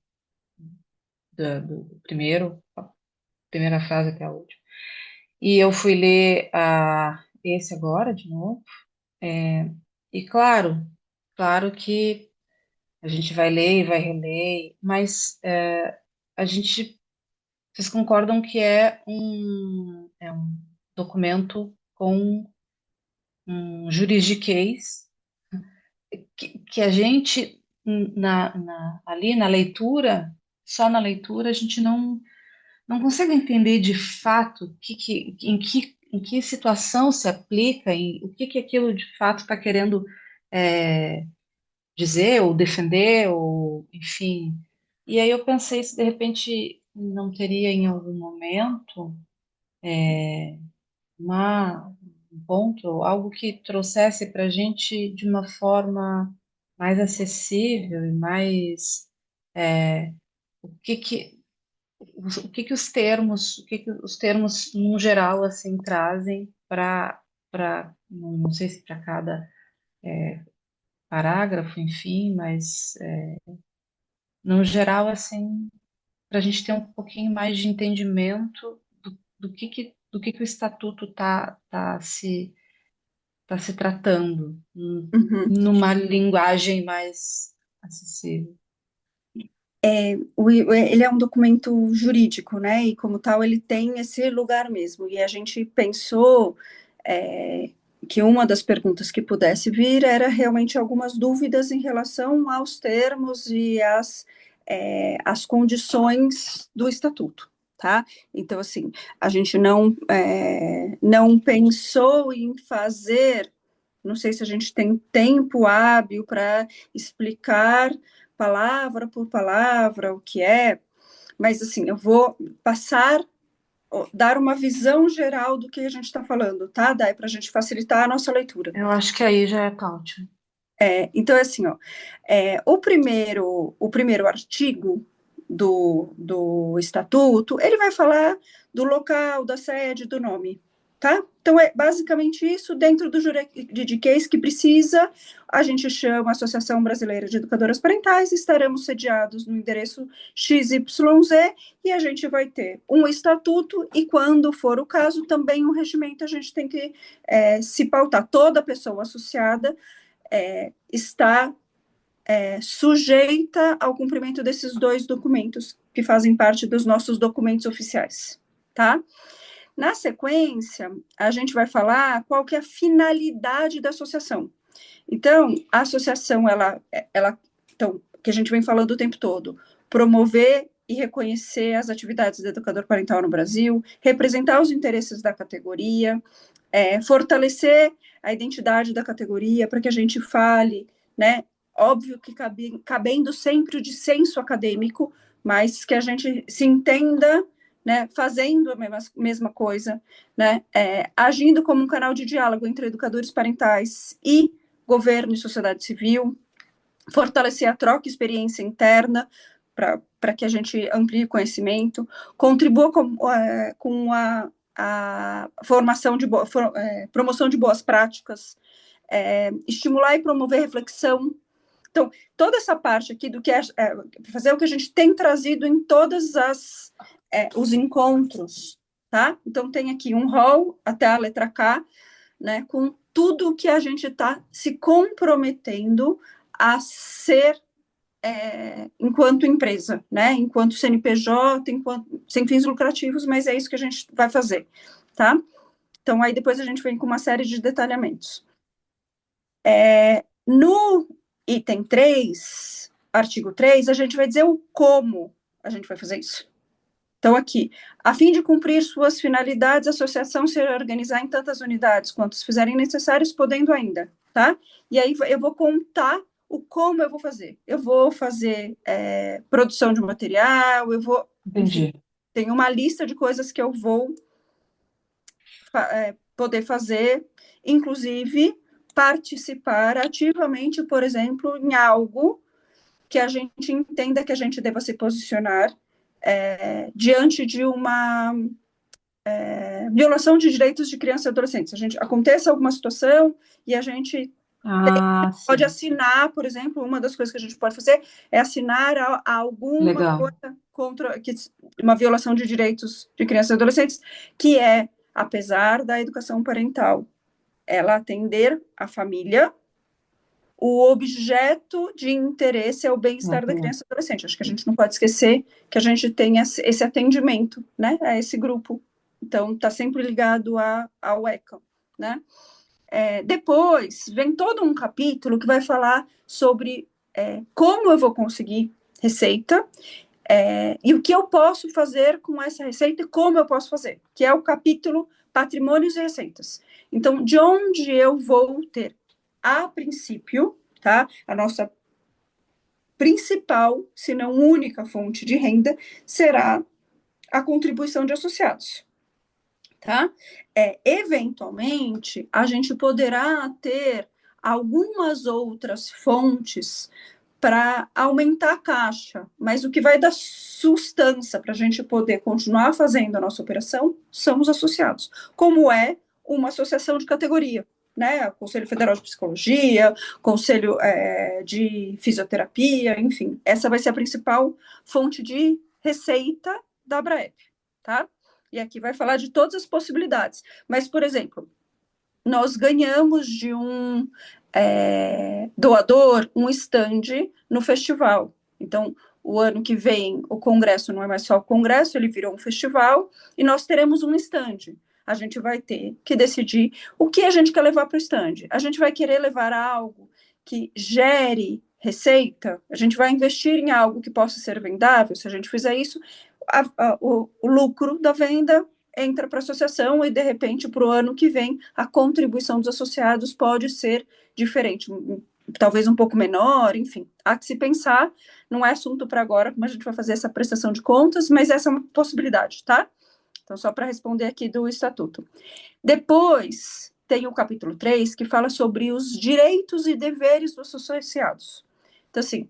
[SPEAKER 6] do primeiro, a primeira frase até a última, e eu fui ler esse agora, de novo, e claro que a gente vai ler e vai reler, mas a gente, vocês concordam que é um documento com um juridiquês que a gente, ali na leitura, só na leitura, a gente não consegue entender de fato em que situação se aplica, o que aquilo de fato está querendo é, dizer, ou defender, ou enfim. E aí eu pensei se de repente não teria em algum momento um ponto, algo que trouxesse para a gente de uma forma mais acessível e mais o que que o que os termos no geral assim trazem para não sei se para cada parágrafo, enfim, mas no geral assim para a gente ter um pouquinho mais de entendimento do que o estatuto tá se tratando
[SPEAKER 3] Uhum.
[SPEAKER 6] numa linguagem mais acessível.
[SPEAKER 3] Ele é um documento jurídico, né? E como tal, ele tem esse lugar mesmo. E a gente pensou que uma das perguntas que pudesse vir era realmente algumas dúvidas em relação aos termos e as condições do estatuto, tá? Então, assim, a gente não pensou em fazer, não sei se a gente tem tempo hábil para explicar palavra por palavra o que é, mas assim, eu vou dar uma visão geral do que a gente está falando, tá, Dai, para a gente facilitar a nossa leitura.
[SPEAKER 6] Eu acho que aí já tá ótimo.
[SPEAKER 3] Então, é assim, ó, o primeiro artigo do estatuto, ele vai falar do local, da sede, do nome, tá? Então, é basicamente isso dentro do juridiquês que precisa, a gente chama a Associação Brasileira de Educadoras Parentais, estaremos sediados no endereço XYZ, e a gente vai ter um estatuto, e quando for o caso, também um regimento, a gente tem que se pautar. Toda pessoa associada está sujeita ao cumprimento desses dois documentos, que fazem parte dos nossos documentos oficiais, tá? Na sequência, a gente vai falar qual que é a finalidade da associação. Então, a associação, então, que a gente vem falando o tempo todo, promover e reconhecer as atividades do educador parental no Brasil, representar os interesses da categoria, fortalecer a identidade da categoria para que a gente fale, né? Óbvio que cabendo sempre o dissenso acadêmico, mas que a gente se entenda, né, fazendo a mesma coisa, né, agindo como um canal de diálogo entre educadores parentais e governo e sociedade civil, fortalecer a troca e experiência interna para que a gente amplie o conhecimento, contribua com a formação promoção de boas práticas, estimular e promover reflexão. Então, toda essa parte aqui do que fazer o que a gente tem trazido em todas os encontros, tá? Então, tem aqui um rol até a letra K, né, com tudo que a gente está se comprometendo a ser enquanto empresa, né, enquanto CNPJ, sem fins lucrativos, mas é isso que a gente vai fazer, tá? Então, aí depois a gente vem com uma série de detalhamentos. No item 3, artigo 3, a gente vai dizer o como a gente vai fazer isso. Então, aqui, a fim de cumprir suas finalidades, a associação se organizar em tantas unidades quantos fizerem necessários, podendo ainda, tá? E aí eu vou contar o como eu vou fazer. Eu vou fazer produção de material,
[SPEAKER 6] Entendi.
[SPEAKER 3] Enfim, tem uma lista de coisas que eu vou poder fazer, inclusive participar ativamente, por exemplo, em algo que a gente entenda que a gente deva se posicionar diante de uma violação de direitos de crianças e adolescentes. Aconteça alguma situação e a gente pode assinar, por exemplo, uma das coisas que a gente pode fazer é assinar alguma coisa contra uma violação de direitos de crianças e adolescentes, que apesar da educação parental, ela atender a família, o objeto de interesse é o bem-estar da criança e adolescente. Acho que a gente não pode esquecer que a gente tem esse atendimento, né, a esse grupo Então, está sempre ligado ao ECA, né? Depois, vem todo um capítulo que vai falar sobre como eu vou conseguir receita, e o que eu posso fazer com essa receita e como eu posso fazer, que é o capítulo Patrimônios e Receitas. Então, de onde eu vou ter, a princípio, tá? A nossa principal, se não única fonte de renda, será a contribuição de associados, tá? Eventualmente, a gente poderá ter algumas outras fontes para aumentar a caixa, mas o que vai dar sustância para a gente poder continuar fazendo a nossa operação são os associados, como é uma associação de categoria, né? Conselho Federal de Psicologia, Conselho de Fisioterapia, enfim, essa vai ser a principal fonte de receita da Abraep, tá? E aqui vai falar de todas as possibilidades, mas, por exemplo, nós ganhamos de um doador um stand no festival. Então, o ano que vem, o congresso não é mais só o congresso, ele virou um festival, e nós teremos um stand. A gente vai ter que decidir o que a gente quer levar para o stand. A gente vai querer levar algo que gere receita? A gente vai investir em algo que possa ser vendável? Se a gente fizer isso, o lucro da venda entra para a associação e, de repente, para o ano que vem, a contribuição dos associados pode ser diferente, talvez um pouco menor, enfim. Há que se pensar, não é assunto para agora, como a gente vai fazer essa prestação de contas, mas essa é uma possibilidade, tá? Então, só para responder aqui do estatuto. Depois, tem o capítulo 3, que fala sobre os direitos e deveres dos associados. Então, assim,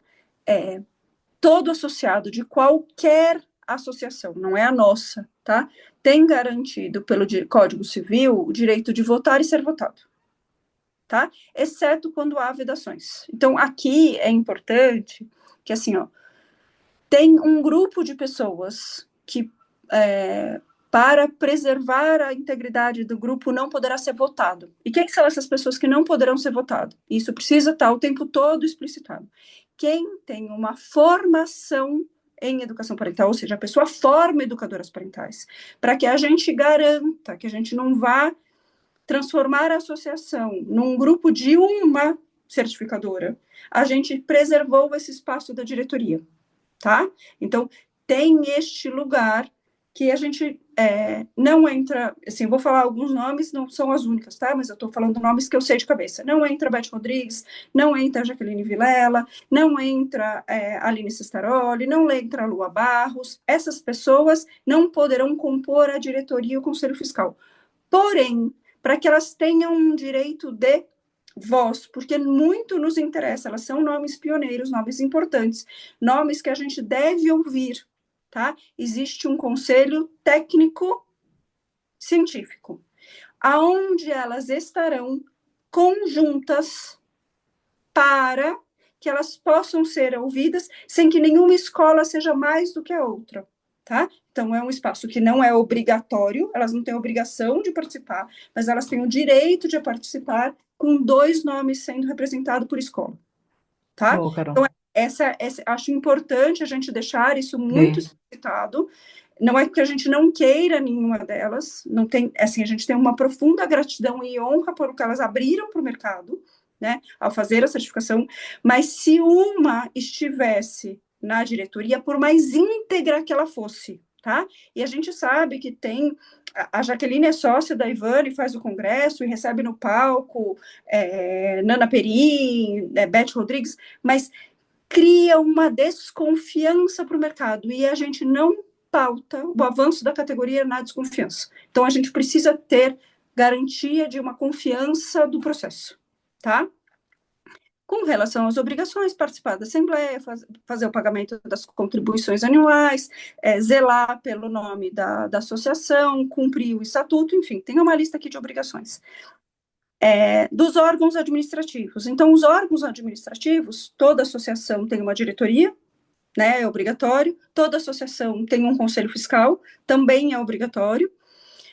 [SPEAKER 3] todo associado de qualquer associação, não é a nossa, tá? Tem garantido pelo Código Civil o direito de votar e ser votado, tá? Exceto quando há vedações. Então, aqui é importante que, assim, tem um grupo de pessoas que, para preservar a integridade do grupo, não poderá ser votado. E quem são essas pessoas que não poderão ser votadas? Isso precisa estar o tempo todo explicitado. Quem tem uma formação em educação parental, ou seja, a pessoa forma educadoras parentais, para que a gente garanta que a gente não vá transformar a associação num grupo de uma certificadora. A gente preservou esse espaço da diretoria, tá? Então, tem este lugar que a gente não entra, assim, vou falar alguns nomes, não são as únicas, tá? Mas eu estou falando nomes que eu sei de cabeça. Não entra Beth Rodrigues, não entra Jaqueline Vilela, não entra Aline Cestaroli, não entra Lua Barros. Essas pessoas não poderão compor a diretoria e o Conselho Fiscal. Porém, para que elas tenham um direito de voz, porque muito nos interessa, elas são nomes pioneiros, nomes importantes, nomes que a gente deve ouvir, tá? Existe um conselho técnico científico, aonde elas estarão conjuntas para que elas possam ser ouvidas sem que nenhuma escola seja mais do que a outra, tá? Então, é um espaço que não é obrigatório, elas não têm obrigação de participar, mas elas têm o direito de participar com 2 nomes sendo representados por escola, tá?
[SPEAKER 6] Ô, Carol.
[SPEAKER 3] Então, acho importante a gente deixar isso muito explicitado. Não é que a gente não queira nenhuma delas, não tem, assim, a gente tem uma profunda gratidão e honra por o que elas abriram para o mercado, né, ao fazer a certificação, mas se uma estivesse na diretoria, por mais íntegra que ela fosse, tá? E a gente sabe que tem, a Jaqueline é sócia da Ivane, faz o congresso e recebe no palco Nana Perim, Beth Rodrigues, mas cria uma desconfiança para o mercado, e a gente não pauta o avanço da categoria na desconfiança. Então, a gente precisa ter garantia de uma confiança do processo, tá? Com relação às obrigações, participar da assembleia, fazer o pagamento das contribuições anuais, zelar pelo nome da associação, cumprir o estatuto, enfim, tem uma lista aqui de obrigações. Dos órgãos administrativos. Então, os órgãos administrativos, toda associação tem uma diretoria, né, é obrigatório, toda associação tem um conselho fiscal, também é obrigatório.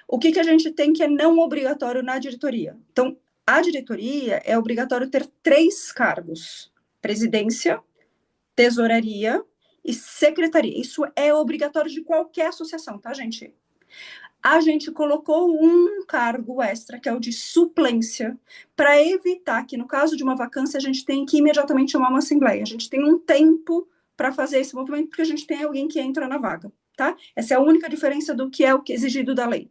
[SPEAKER 3] O que a gente tem que é não obrigatório na diretoria? Então, a diretoria é obrigatório ter 3 cargos: presidência, tesouraria e secretaria. Isso é obrigatório de qualquer associação, tá, gente? a gente colocou um cargo extra, que é o de suplência, para evitar que, no caso de uma vacância, a gente tenha que imediatamente chamar uma assembleia. A gente tem um tempo para fazer esse movimento, porque a gente tem alguém que entra na vaga, tá? Essa é a única diferença do que é o que é exigido da lei.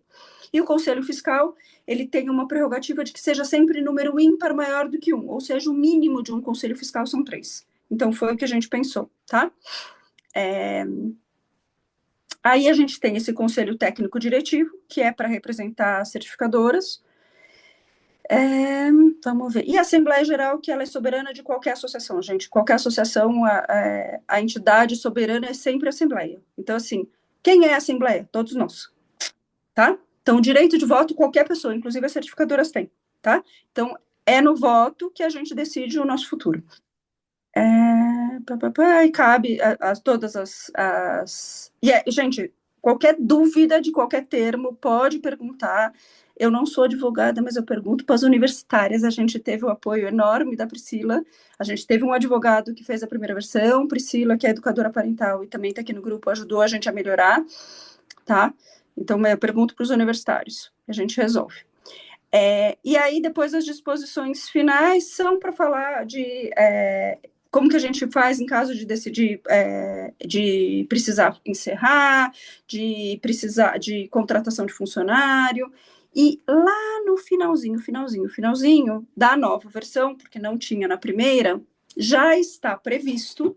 [SPEAKER 3] E o Conselho Fiscal, ele tem uma prerrogativa de que seja sempre número ímpar maior do que 1, ou seja, o mínimo de um Conselho Fiscal são 3. Então, foi o que a gente pensou, tá? Aí a gente tem esse Conselho Técnico Diretivo, que é para representar as certificadoras. Vamos ver. E a Assembleia Geral, que ela é soberana de qualquer associação, gente. Qualquer associação, a entidade soberana é sempre a Assembleia. Então, assim, quem é a Assembleia? Todos nós, tá? Então, direito de voto, qualquer pessoa, inclusive as certificadoras têm, tá? Então, é no voto que a gente decide o nosso futuro. E cabe a todas as... gente, qualquer dúvida de qualquer termo, pode perguntar. Eu não sou advogada, mas eu pergunto para as universitárias. A gente teve o apoio enorme da Priscila. A gente teve um advogado que fez a primeira versão, Priscila, que é educadora parental e também está aqui no grupo, ajudou a gente a melhorar, tá? Então, eu pergunto para os universitários, a gente resolve. E aí, depois, as disposições finais são para falar de como que a gente faz em caso de decidir, de precisar encerrar, de precisar de contratação de funcionário. E lá no finalzinho da nova versão, porque não tinha na primeira, já está previsto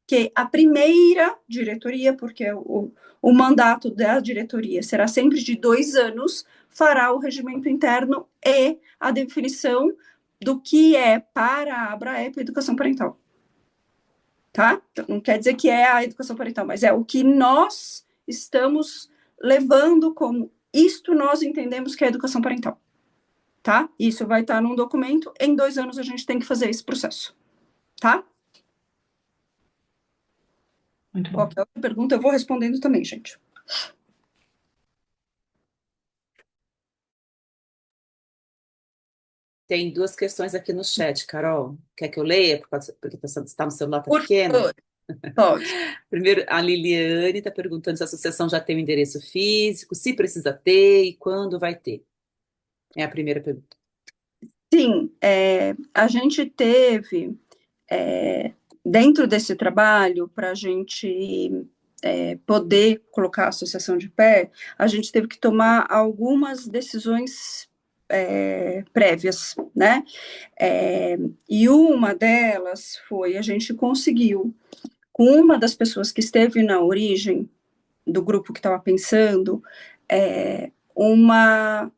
[SPEAKER 3] que a primeira diretoria, porque o mandato da diretoria será sempre de 2 anos, fará o regimento interno e a definição do que é para a Abraep a educação parental. Tá? Então, não quer dizer que é a educação parental, mas é o que nós estamos levando como isto nós entendemos que é a educação parental. Tá? Isso vai estar num documento, em 2 anos a gente tem que fazer esse processo. Tá?
[SPEAKER 6] Muito bom.
[SPEAKER 3] Qualquer outra pergunta eu vou respondendo também, gente.
[SPEAKER 7] Tem 2 questões aqui no chat, Carol. Quer que eu leia? Porque está no celular, está
[SPEAKER 3] Por
[SPEAKER 7] pequeno.
[SPEAKER 3] favor, pode.
[SPEAKER 7] Primeiro, a Liliane está perguntando se a associação já tem um endereço físico, se precisa ter e quando vai ter. É a primeira pergunta.
[SPEAKER 3] Sim, a gente teve, dentro desse trabalho, para a gente poder colocar a associação de pé, a gente teve que tomar algumas decisões prévias, né? E uma delas foi, a gente conseguiu, com uma das pessoas que esteve na origem do grupo que estava pensando, uma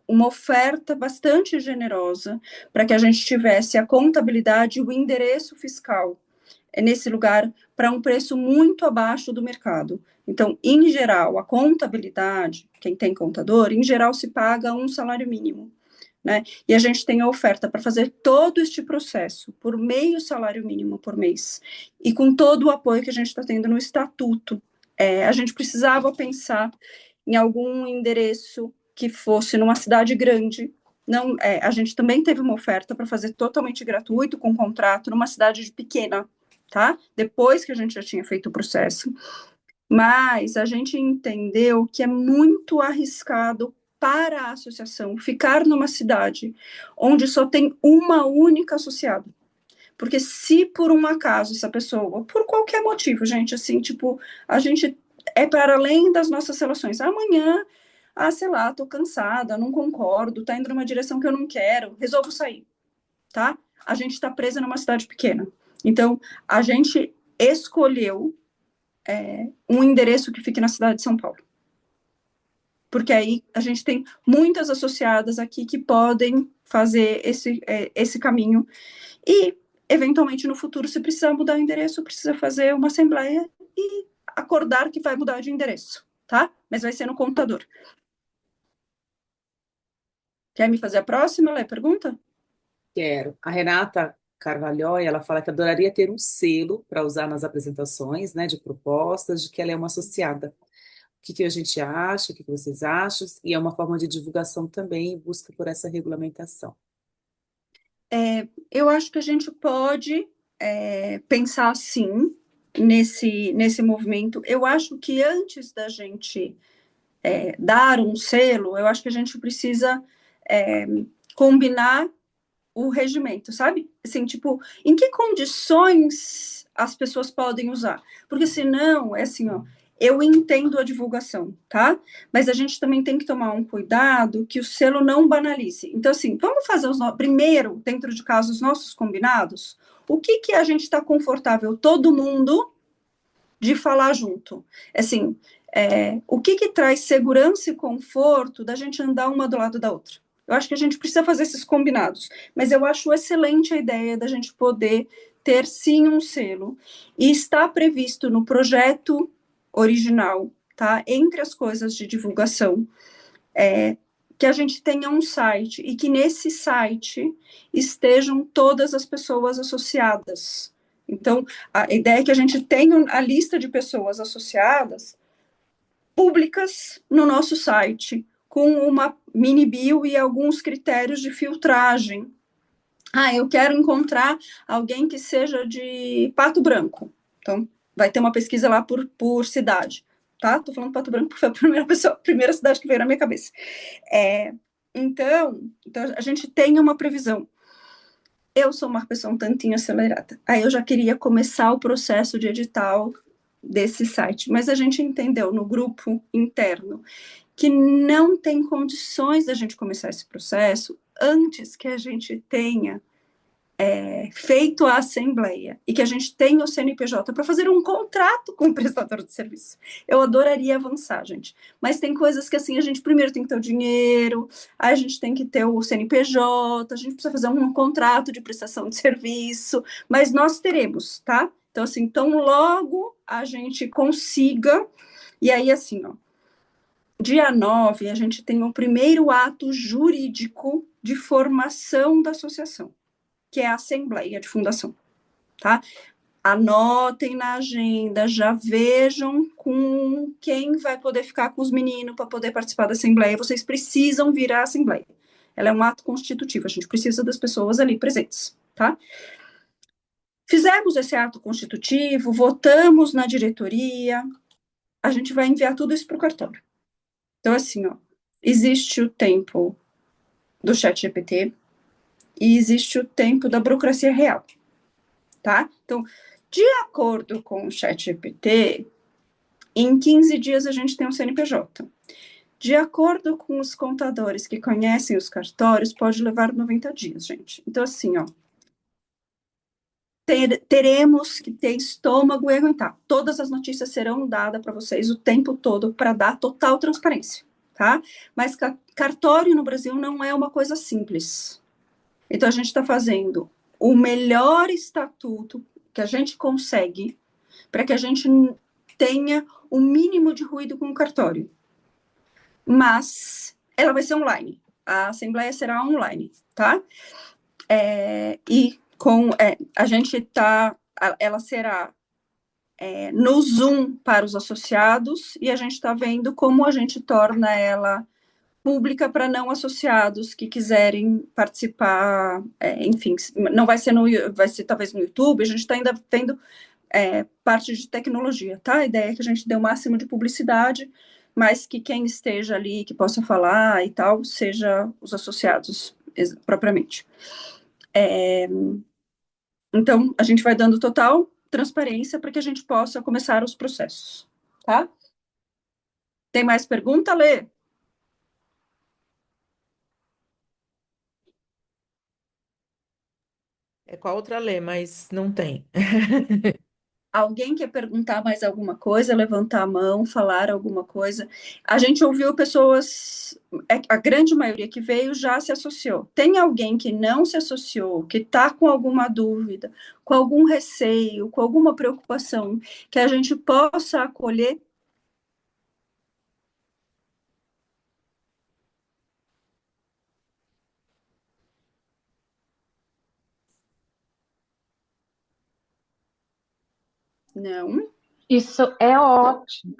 [SPEAKER 3] oferta bastante generosa para que a gente tivesse a contabilidade e o endereço fiscal nesse lugar para um preço muito abaixo do mercado. Então, em geral, a contabilidade, quem tem contador, em geral se paga um salário mínimo, né? E a gente tem a oferta para fazer todo este processo por meio salário mínimo por mês e com todo o apoio que a gente está tendo no estatuto. A gente precisava pensar em algum endereço que fosse numa cidade grande. Não, a gente também teve uma oferta para fazer totalmente gratuito, com contrato, numa cidade pequena, tá? Depois que a gente já tinha feito o processo. Mas a gente entendeu que é muito arriscado para a associação ficar numa cidade onde só tem uma única associada. Porque se por um acaso essa pessoa, por qualquer motivo, gente, assim, tipo, a gente é para além das nossas relações. Amanhã, sei lá, tô cansada, não concordo, tá indo numa direção que eu não quero, resolvo sair, tá? A gente está presa numa cidade pequena. Então, a gente escolheu um endereço que fique na cidade de São Paulo. Porque aí a gente tem muitas associadas aqui que podem fazer esse caminho. E, eventualmente, no futuro, se precisar mudar o endereço, precisa fazer uma assembleia e acordar que vai mudar de endereço, tá? Mas vai ser no computador. Quer me fazer a próxima, Lê? Pergunta?
[SPEAKER 7] Quero. A Renata Carvalho, ela fala que adoraria ter um selo para usar nas apresentações, né, de propostas, de que ela é uma associada. O que a gente acha, o que vocês acham? E é uma forma de divulgação também e busca por essa regulamentação.
[SPEAKER 3] Eu acho que a gente pode pensar assim nesse movimento. Eu acho que antes da gente dar um selo, eu acho que a gente precisa combinar o regimento, sabe? Assim, tipo, em que condições as pessoas podem usar? Porque senão, é assim, ó, eu entendo a divulgação, tá? Mas a gente também tem que tomar um cuidado que o selo não banalize. Então, assim, vamos fazer primeiro, dentro de casa, os nossos combinados. O que que a gente está confortável, todo mundo, de falar junto? Assim, o que que traz segurança e conforto da gente andar uma do lado da outra? Eu acho que a gente precisa fazer esses combinados, mas eu acho excelente a ideia da gente poder ter, sim, um selo, e está previsto no projeto original, tá? Entre as coisas de divulgação, que a gente tenha um site, e que nesse site estejam todas as pessoas associadas. Então, a ideia é que a gente tenha a lista de pessoas associadas públicas no nosso site, com uma mini bio e alguns critérios de filtragem. Eu quero encontrar alguém que seja de Pato Branco. Então, vai ter uma pesquisa lá por cidade, tá? Tô falando Pato Branco porque foi a primeira cidade que veio na minha cabeça. Então, a gente tem uma previsão. Eu sou uma pessoa um tantinho acelerada. Aí eu já queria começar o processo de edital desse site, mas a gente entendeu no grupo interno que não tem condições da gente começar esse processo antes que a gente tenha feito a assembleia e que a gente tenha o CNPJ para fazer um contrato com o prestador de serviço. Eu adoraria avançar, gente, mas tem coisas que assim, a gente primeiro tem que ter o dinheiro, aí a gente tem que ter o CNPJ, a gente precisa fazer um contrato de prestação de serviço, mas nós teremos, tá? Então, assim, tão logo a gente consiga, e aí, assim, ó, dia 9, a gente tem o primeiro ato jurídico de formação da associação, que é a Assembleia de Fundação, tá? Anotem na agenda, já vejam com quem vai poder ficar com os meninos para poder participar da Assembleia. Vocês precisam vir à Assembleia. Ela é um ato constitutivo, a gente precisa das pessoas ali presentes, tá? Fizemos esse ato constitutivo, votamos na diretoria, a gente vai enviar tudo isso para o cartório. Então, assim, ó, existe o tempo do ChatGPT e existe o tempo da burocracia real, tá? Então, de acordo com o ChatGPT, em 15 dias a gente tem um CNPJ. De acordo com os contadores que conhecem os cartórios, pode levar 90 dias, gente. Então, assim, ó, teremos que ter estômago e aguentar. Todas as notícias serão dadas para vocês o tempo todo para dar total transparência, tá? Mas cartório no Brasil não é uma coisa simples. Então, a gente está fazendo o melhor estatuto que a gente consegue para que a gente tenha o mínimo de ruído com o cartório. Mas ela vai ser online. A assembleia será online, tá? E a gente tá, ela será no Zoom para os associados, e a gente está vendo como a gente torna ela pública para não associados que quiserem participar, enfim, não vai ser vai ser talvez no YouTube, a gente está ainda vendo parte de tecnologia, tá? A ideia é que a gente dê o máximo de publicidade, mas que quem esteja ali, que possa falar e tal, seja os associados propriamente. Então, a gente vai dando total transparência para que a gente possa começar os processos, tá? Tem mais pergunta, Lê?
[SPEAKER 8] É com a outra lê, mas não tem.
[SPEAKER 3] Alguém quer perguntar mais alguma coisa, levantar a mão, falar alguma coisa? A gente ouviu pessoas, a grande maioria que veio já se associou. Tem alguém que não se associou, que está com alguma dúvida, com algum receio, com alguma preocupação, que a gente possa acolher? Não?
[SPEAKER 1] Isso é ótimo.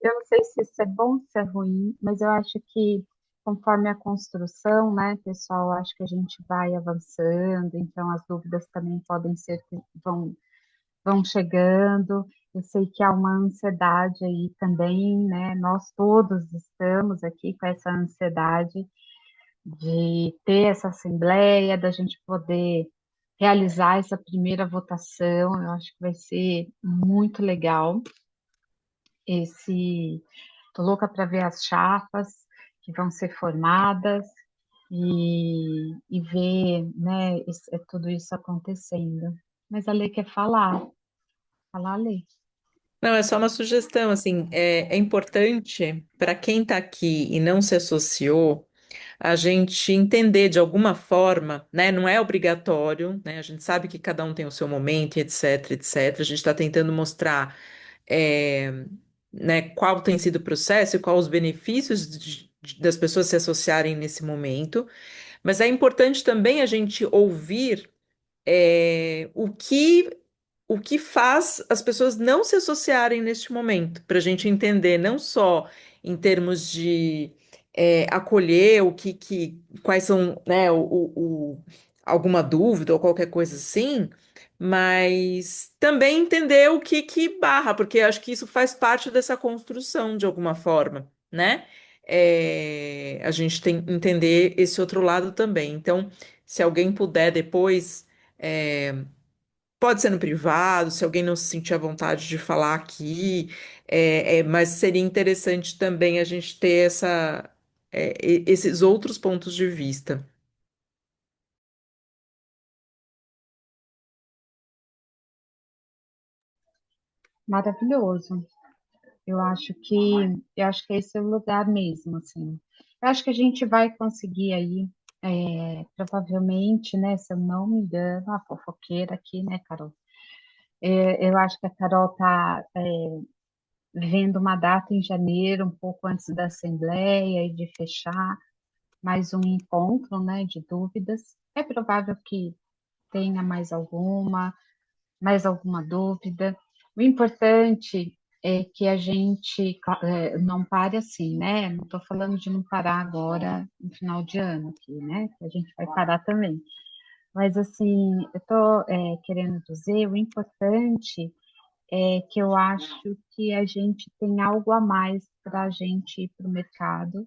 [SPEAKER 1] Eu não sei se isso é bom, se é ruim, mas eu acho que conforme a construção, né, pessoal, acho que a gente vai avançando, então as dúvidas também podem ser que vão chegando. Eu sei que há uma ansiedade aí também, né? Nós todos estamos aqui com essa ansiedade de ter essa assembleia, da gente poder realizar essa primeira votação. Eu acho que vai ser muito legal. Tô louca para ver as chapas que vão ser formadas e ver, né, tudo isso acontecendo. Mas a Lei quer falar. Falar, Lei.
[SPEAKER 8] Não, é só uma sugestão, assim, é importante para quem está aqui e não se associou, a gente entender de alguma forma, né? Não é obrigatório, né? A gente sabe que cada um tem o seu momento, e etc, etc. A gente está tentando mostrar, é, né, qual tem sido o processo e quais os benefícios das pessoas se associarem nesse momento, mas é importante também a gente ouvir o que faz as pessoas não se associarem neste momento, para a gente entender não só em termos de acolher quais são, né, alguma dúvida ou qualquer coisa assim, mas também entender o que barra, porque eu acho que isso faz parte dessa construção de alguma forma, né? A gente tem que entender esse outro lado também. Então, se alguém puder depois. Pode ser no privado, se alguém não se sentir à vontade de falar aqui, mas seria interessante também a gente ter esses outros pontos de vista.
[SPEAKER 1] Maravilhoso. Eu acho que esse é o lugar mesmo, assim. Eu acho que a gente vai conseguir aí, provavelmente, né, se eu não me engano, a fofoqueira aqui, né, Carol? Eu acho que a Carol está vendo uma data em janeiro, um pouco antes da Assembleia e de fechar mais um encontro, né, de dúvidas. É provável que tenha mais alguma dúvida. O importante é que a gente não pare assim, né? Não estou falando de não parar agora no final de ano aqui, né? Que a gente vai parar também. Mas assim, eu estou querendo dizer, o importante é que eu acho que a gente tem algo a mais para a gente ir para o mercado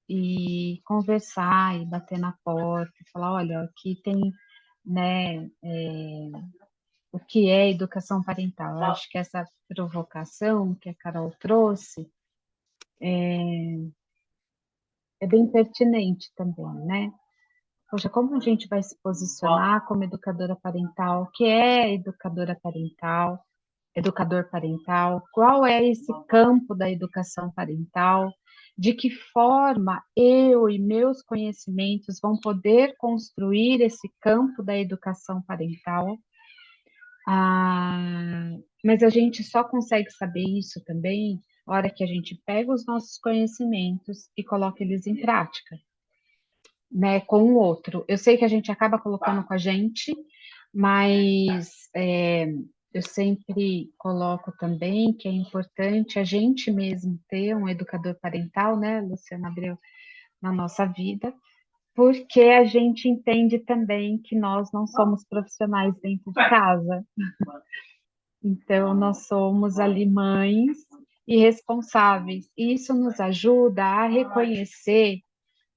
[SPEAKER 1] e conversar e bater na porta, e falar, olha, aqui tem, né, o que é educação parental. Eu acho que essa provocação que a Carol trouxe é bem pertinente também, né? Poxa, como a gente vai se posicionar como educadora parental? O que é educadora parental? Educador parental? Qual é esse campo da educação parental? De que forma eu e meus conhecimentos vão poder construir esse campo da educação parental? Mas a gente só consegue saber isso também na hora que a gente pega os nossos conhecimentos e coloca eles em prática, né, com o outro. Eu sei que a gente acaba colocando com a gente, mas eu sempre coloco também que é importante a gente mesmo ter um educador parental, né, Luciana Abreu, na nossa vida, porque a gente entende também que nós não somos profissionais dentro de casa. Então, nós somos ali mães e responsáveis. E isso nos ajuda a reconhecer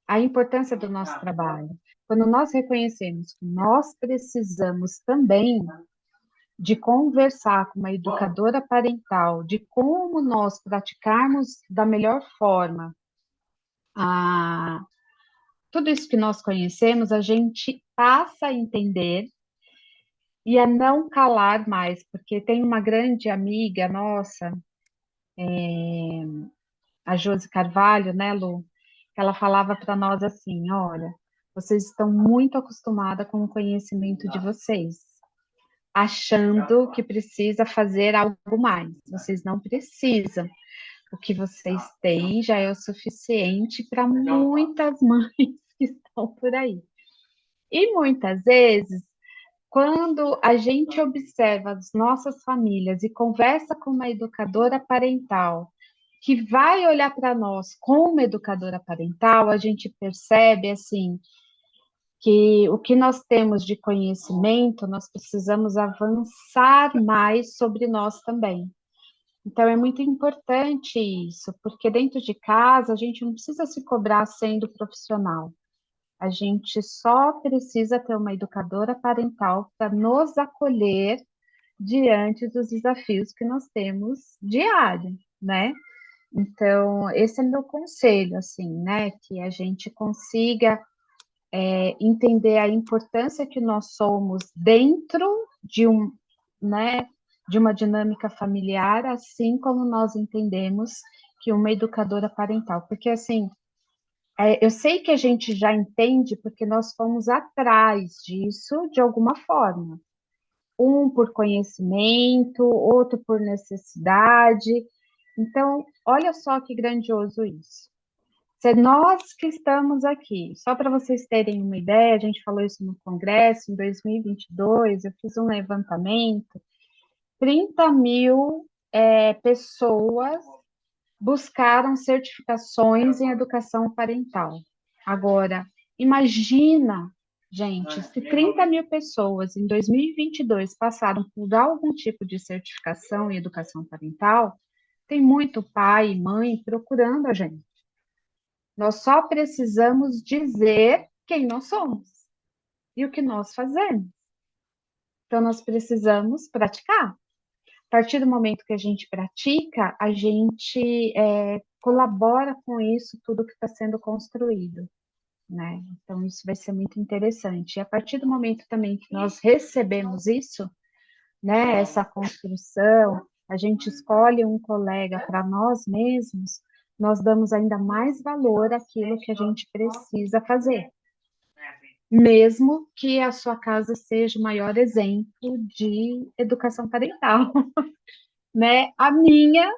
[SPEAKER 1] a importância do nosso trabalho. Quando nós reconhecemos que nós precisamos também de conversar com uma educadora parental, de como nós praticarmos da melhor forma tudo isso que nós conhecemos, a gente passa a entender e a não calar mais, porque tem uma grande amiga nossa, a Josi Carvalho, né, Lu? Ela falava para nós assim: olha, vocês estão muito acostumadas com o conhecimento de vocês, achando que precisa fazer algo mais. Vocês não precisam. O que vocês têm já é o suficiente para muitas mães que estão por aí. E muitas vezes, quando a gente observa as nossas famílias e conversa com uma educadora parental, que vai olhar para nós como educadora parental, a gente percebe assim que o que nós temos de conhecimento, nós precisamos avançar mais sobre nós também. Então, é muito importante isso, porque dentro de casa a gente não precisa se cobrar sendo profissional. A gente só precisa ter uma educadora parental para nos acolher diante dos desafios que nós temos diário, né? Então, esse é meu conselho, assim, né? Que a gente consiga entender a importância que nós somos dentro de né, de uma dinâmica familiar, assim como nós entendemos que uma educadora parental. Porque, assim, eu sei que a gente já entende porque nós fomos atrás disso de alguma forma. Um por conhecimento, outro por necessidade. Então, olha só que grandioso isso. Se nós que estamos aqui, só para vocês terem uma ideia, a gente falou isso no Congresso, em 2022, eu fiz um levantamento, 30 mil pessoas buscaram certificações em educação parental. Agora, imagina, gente, se 30 mil pessoas em 2022 passaram por algum tipo de certificação em educação parental, tem muito pai e mãe procurando a gente. Nós só precisamos dizer quem nós somos e o que nós fazemos. Então, nós precisamos praticar. A partir do momento que a gente pratica, a gente colabora com isso, tudo que está sendo construído, né? Então, isso vai ser muito interessante. E a partir do momento também que nós recebemos isso, né, essa construção, a gente escolhe um colega para nós mesmos, nós damos ainda mais valor àquilo que a gente precisa fazer, mesmo que a sua casa seja o maior exemplo de educação parental, né? A minha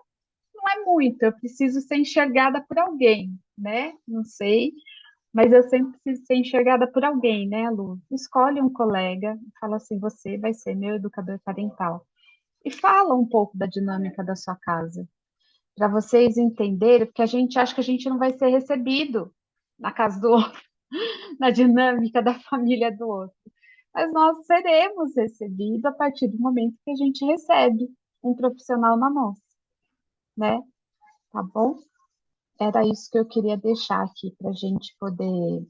[SPEAKER 1] não é muito, eu preciso ser enxergada por alguém, né? Não sei, mas eu sempre preciso ser enxergada por alguém, né, Lu? Escolhe um colega e fala assim, você vai ser meu educador parental. E fala um pouco da dinâmica da sua casa, para vocês entenderem, porque a gente acha que a gente não vai ser recebido na casa do outro, na dinâmica da família do outro. Mas nós seremos recebidos a partir do momento que a gente recebe um profissional na nossa, né? Tá bom? Era isso que eu queria deixar aqui para a gente poder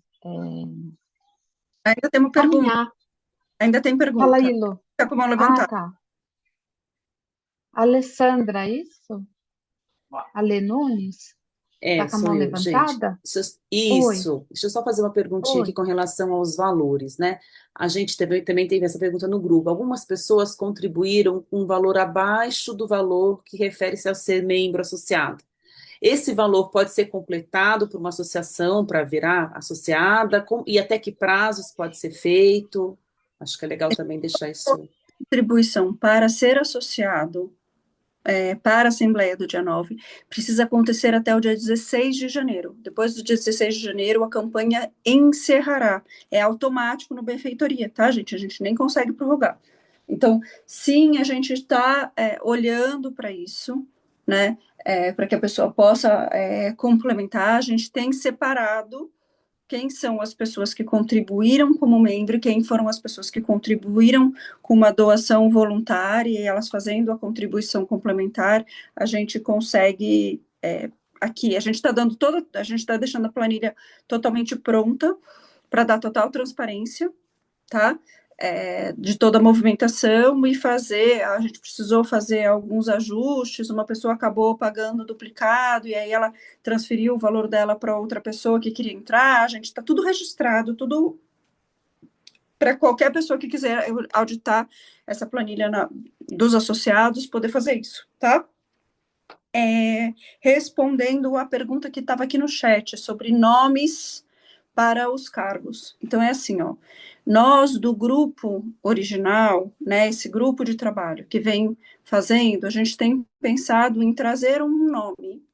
[SPEAKER 3] Ainda tem uma pergunta.
[SPEAKER 1] caminhar.
[SPEAKER 3] Ainda tem
[SPEAKER 1] Fala
[SPEAKER 3] pergunta.
[SPEAKER 1] aí, Lu.
[SPEAKER 3] Fica com a mão
[SPEAKER 1] Ah,
[SPEAKER 3] levantada.
[SPEAKER 1] tá. Alessandra, isso? Ale Nunes? Tá com a
[SPEAKER 7] Sou
[SPEAKER 1] mão
[SPEAKER 7] eu, gente.
[SPEAKER 1] levantada? Oi,
[SPEAKER 7] Isso. Deixa eu só fazer uma perguntinha aqui
[SPEAKER 1] oi.
[SPEAKER 7] com relação aos valores, né? A gente também teve essa pergunta no grupo. Algumas pessoas contribuíram com um valor abaixo do valor que refere-se ao ser membro associado. Esse valor pode ser completado por uma associação para virar associada? E até que prazos pode ser feito? Acho que é legal também deixar isso.
[SPEAKER 3] Contribuição para ser associado para a Assembleia do dia 9 precisa acontecer até o dia 16 de janeiro. Depois do dia 16 de janeiro, a campanha encerrará. É automático no Benfeitoria, tá, gente? A gente nem consegue prorrogar. Então, sim, a gente está olhando para isso, né? Para que a pessoa possa complementar. A gente tem separado quem são as pessoas que contribuíram como membro e quem foram as pessoas que contribuíram com uma doação voluntária, e elas fazendo a contribuição complementar, a gente consegue, aqui, a gente está deixando a planilha totalmente pronta para dar total transparência, tá? De toda a movimentação e a gente precisou fazer alguns ajustes, uma pessoa acabou pagando duplicado, e aí ela transferiu o valor dela para outra pessoa que queria entrar, a gente está tudo registrado, tudo para qualquer pessoa que quiser auditar essa planilha dos associados, poder fazer isso, tá? Respondendo a pergunta que estava aqui no chat, sobre nomes para os cargos. Então, é assim, ó, nós do grupo original, né, esse grupo de trabalho que vem fazendo, a gente tem pensado em trazer um nome,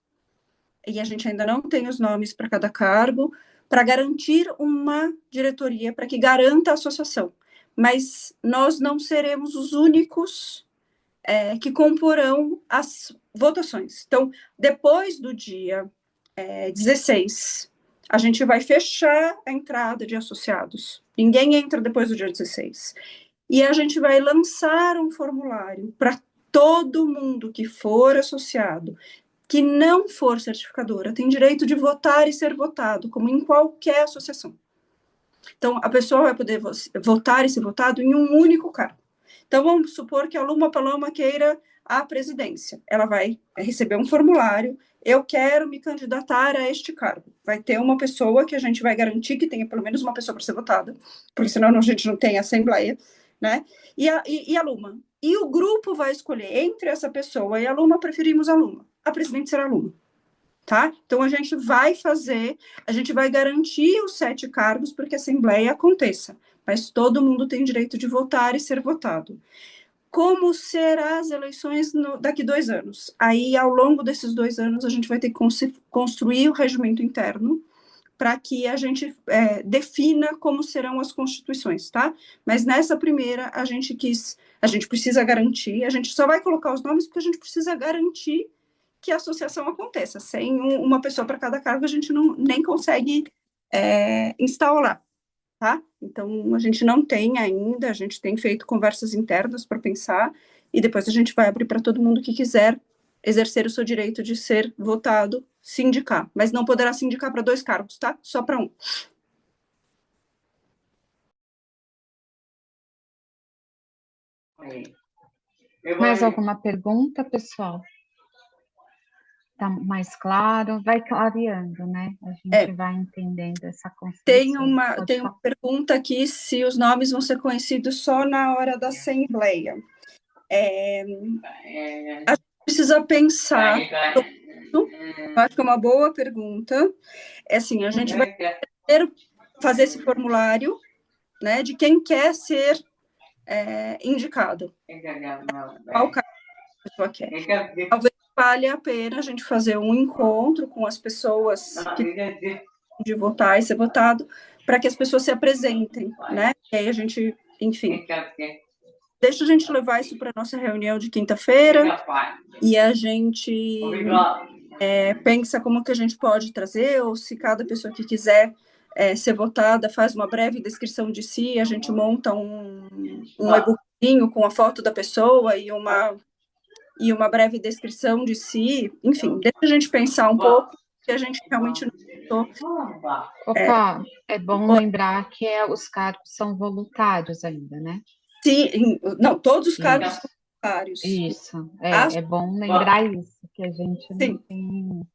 [SPEAKER 3] e a gente ainda não tem os nomes para cada cargo, para garantir uma diretoria, para que garanta a associação. Mas nós não seremos os únicos que comporão as votações. Então, depois do dia 16, a gente vai fechar a entrada de associados. Ninguém entra depois do dia 16. E a gente vai lançar um formulário para todo mundo que for associado, que não for certificadora, tem direito de votar e ser votado, como em qualquer associação. Então, a pessoa vai poder votar e ser votado em um único cargo. Então, vamos supor que a Luma Paloma queira a presidência. Ela vai receber um formulário, eu quero me candidatar a este cargo. Vai ter uma pessoa que a gente vai garantir que tenha pelo menos uma pessoa para ser votada, porque senão a gente não tem assembleia, né? E a Luma. E o grupo vai escolher entre essa pessoa e a Luma, preferimos a Luma. A presidente será a Luma. Tá? Então, a gente vai garantir os 7 cargos para que a Assembleia aconteça, mas todo mundo tem direito de votar e ser votado. Como serão as eleições daqui 2 anos? Aí, ao longo desses 2 anos, a gente vai ter que construir o regimento interno para que a gente defina como serão as constituições, tá? Mas nessa primeira, a gente precisa garantir, a gente só vai colocar os nomes porque a gente precisa garantir que a associação aconteça. Sem uma pessoa para cada cargo, a gente nem consegue instaurar, tá? Então, a gente não tem ainda, a gente tem feito conversas internas para pensar, e depois a gente vai abrir para todo mundo que quiser exercer o seu direito de ser votado, sindicar. Mas não poderá sindicar para 2 cargos, tá? Só para um.
[SPEAKER 1] Mais alguma pergunta, pessoal? Está mais claro? Vai clareando, né? A gente vai entendendo essa construção.
[SPEAKER 3] Tem uma pergunta aqui se os nomes vão ser conhecidos só na hora da assembleia. A gente precisa pensar. Eu acho que é uma boa pergunta. Assim, a gente vai primeiro fazer esse formulário, né, de quem quer ser indicado. Qual cargo a pessoa quer. Talvez valha a pena a gente fazer um encontro com as pessoas que de votar e ser votado, para que as pessoas se apresentem, né? E aí a gente, enfim, deixa a gente levar isso para a nossa reunião de quinta-feira e a gente pensa como que a gente pode trazer, ou se cada pessoa que quiser ser votada faz uma breve descrição de si, a gente monta um e-bookzinho com a foto da pessoa e uma breve descrição de si, enfim, deixa a gente pensar um pouco, que a gente realmente não pensou.
[SPEAKER 1] Opa, é bom lembrar que os cargos são voluntários ainda, né?
[SPEAKER 3] Sim, não, todos os cargos são voluntários.
[SPEAKER 1] Isso, é bom lembrar isso, que a gente não tem...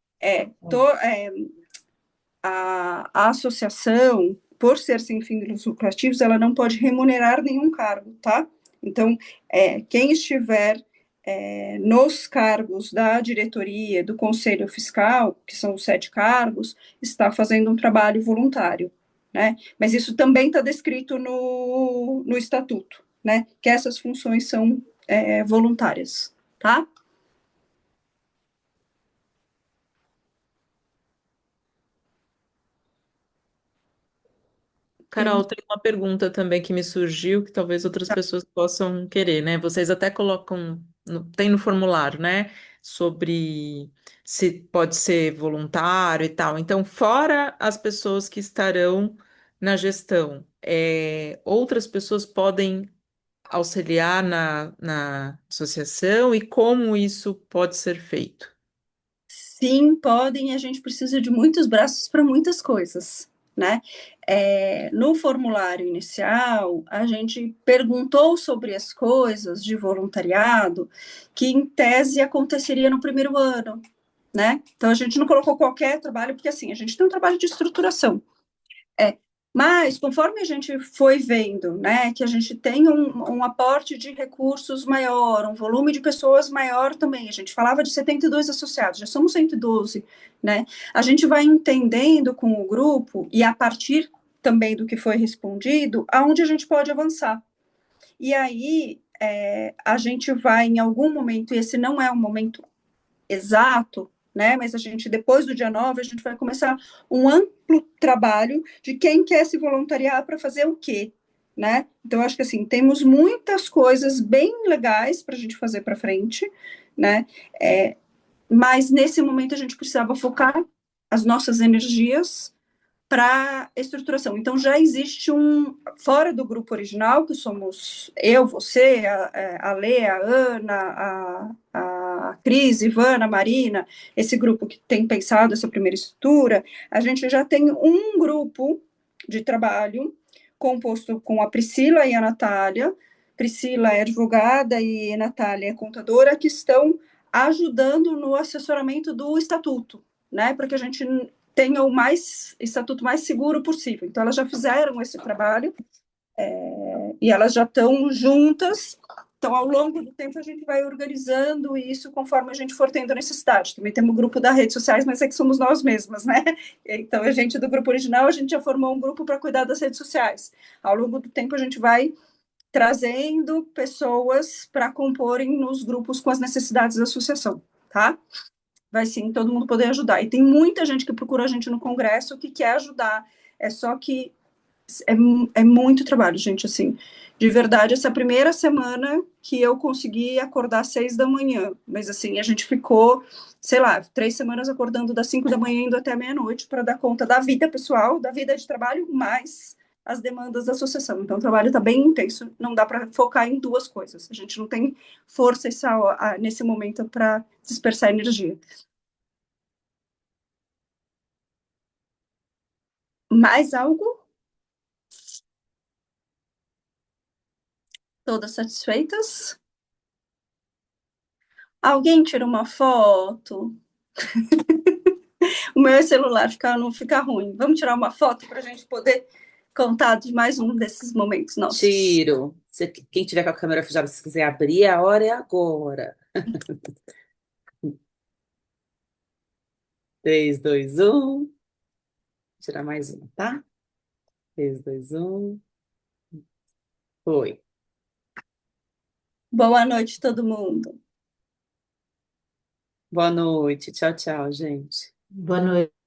[SPEAKER 3] A associação, por ser sem fins lucrativos, ela não pode remunerar nenhum cargo, tá? Então, quem estiver nos cargos da diretoria, do conselho fiscal, que são os 7 cargos, está fazendo um trabalho voluntário, né? Mas isso também está descrito no estatuto, né? Que essas funções são voluntárias, tá?
[SPEAKER 8] Carol, tem uma pergunta também que me surgiu, que talvez outras pessoas possam querer, né? Vocês até colocam, tem no formulário, né? Sobre se pode ser voluntário e tal. Então, fora as pessoas que estarão na gestão, outras pessoas podem auxiliar na associação e como isso pode ser feito?
[SPEAKER 3] Sim, podem, a gente precisa de muitos braços para muitas coisas, né? No formulário inicial, a gente perguntou sobre as coisas de voluntariado que, em tese, aconteceria no primeiro ano, né? Então, a gente não colocou qualquer trabalho, porque, assim, a gente tem um trabalho de estruturação. Mas, conforme a gente foi vendo, né, que a gente tem um aporte de recursos maior, um volume de pessoas maior também, a gente falava de 72 associados, já somos 112, né, a gente vai entendendo com o grupo, e a partir também do que foi respondido, aonde a gente pode avançar. E aí, a gente vai, em algum momento, e esse não é um momento exato, né? Mas a gente, depois do dia 9, a gente vai começar um amplo trabalho de quem quer se voluntariar para fazer o quê, né? Então, acho que, assim, temos muitas coisas bem legais para a gente fazer para frente, né? Mas, nesse momento, a gente precisava focar as nossas energias para estruturação. Então, já existe fora do grupo original, que somos eu, você, a Lê, a Ana, a Cris, Ivana, a Marina, esse grupo que tem pensado essa primeira estrutura, a gente já tem um grupo de trabalho composto com a Priscila e a Natália. Priscila é advogada e Natália é contadora, que estão ajudando no assessoramento do estatuto, né, para que a gente tenha o estatuto mais seguro possível. Então, elas já fizeram esse trabalho, e elas já estão juntas. Então, ao longo do tempo, a gente vai organizando isso conforme a gente for tendo necessidade. Também temos o grupo das redes sociais, mas é que somos nós mesmas, né? Então, a gente do grupo original, a gente já formou um grupo para cuidar das redes sociais. Ao longo do tempo, a gente vai trazendo pessoas para comporem nos grupos com as necessidades da associação, tá? Vai sim, todo mundo poder ajudar. E tem muita gente que procura a gente no congresso que quer ajudar. É só que é muito trabalho, gente, assim. De verdade, essa primeira semana que eu consegui acordar às 6 da manhã. Mas, assim, a gente ficou, sei lá, 3 semanas acordando das 5 da manhã indo até meia-noite para dar conta da vida pessoal, da vida de trabalho, mais as demandas da associação. Então, o trabalho está bem intenso. Não dá para focar em duas coisas. A gente não tem força nesse momento para dispersar energia. Mais algo? Todas satisfeitas? Alguém tira uma foto? O meu celular não fica ruim. Vamos tirar uma foto para a gente poder contar de mais um desses momentos nossos.
[SPEAKER 7] Tiro. Quem tiver com a câmera fechada, se quiser abrir, a hora é agora. 3, 2, 1. Vou tirar mais uma, tá? 3, 2, 1. Foi.
[SPEAKER 3] Boa noite, todo mundo.
[SPEAKER 7] Boa noite. Tchau, tchau, gente.
[SPEAKER 9] Boa noite.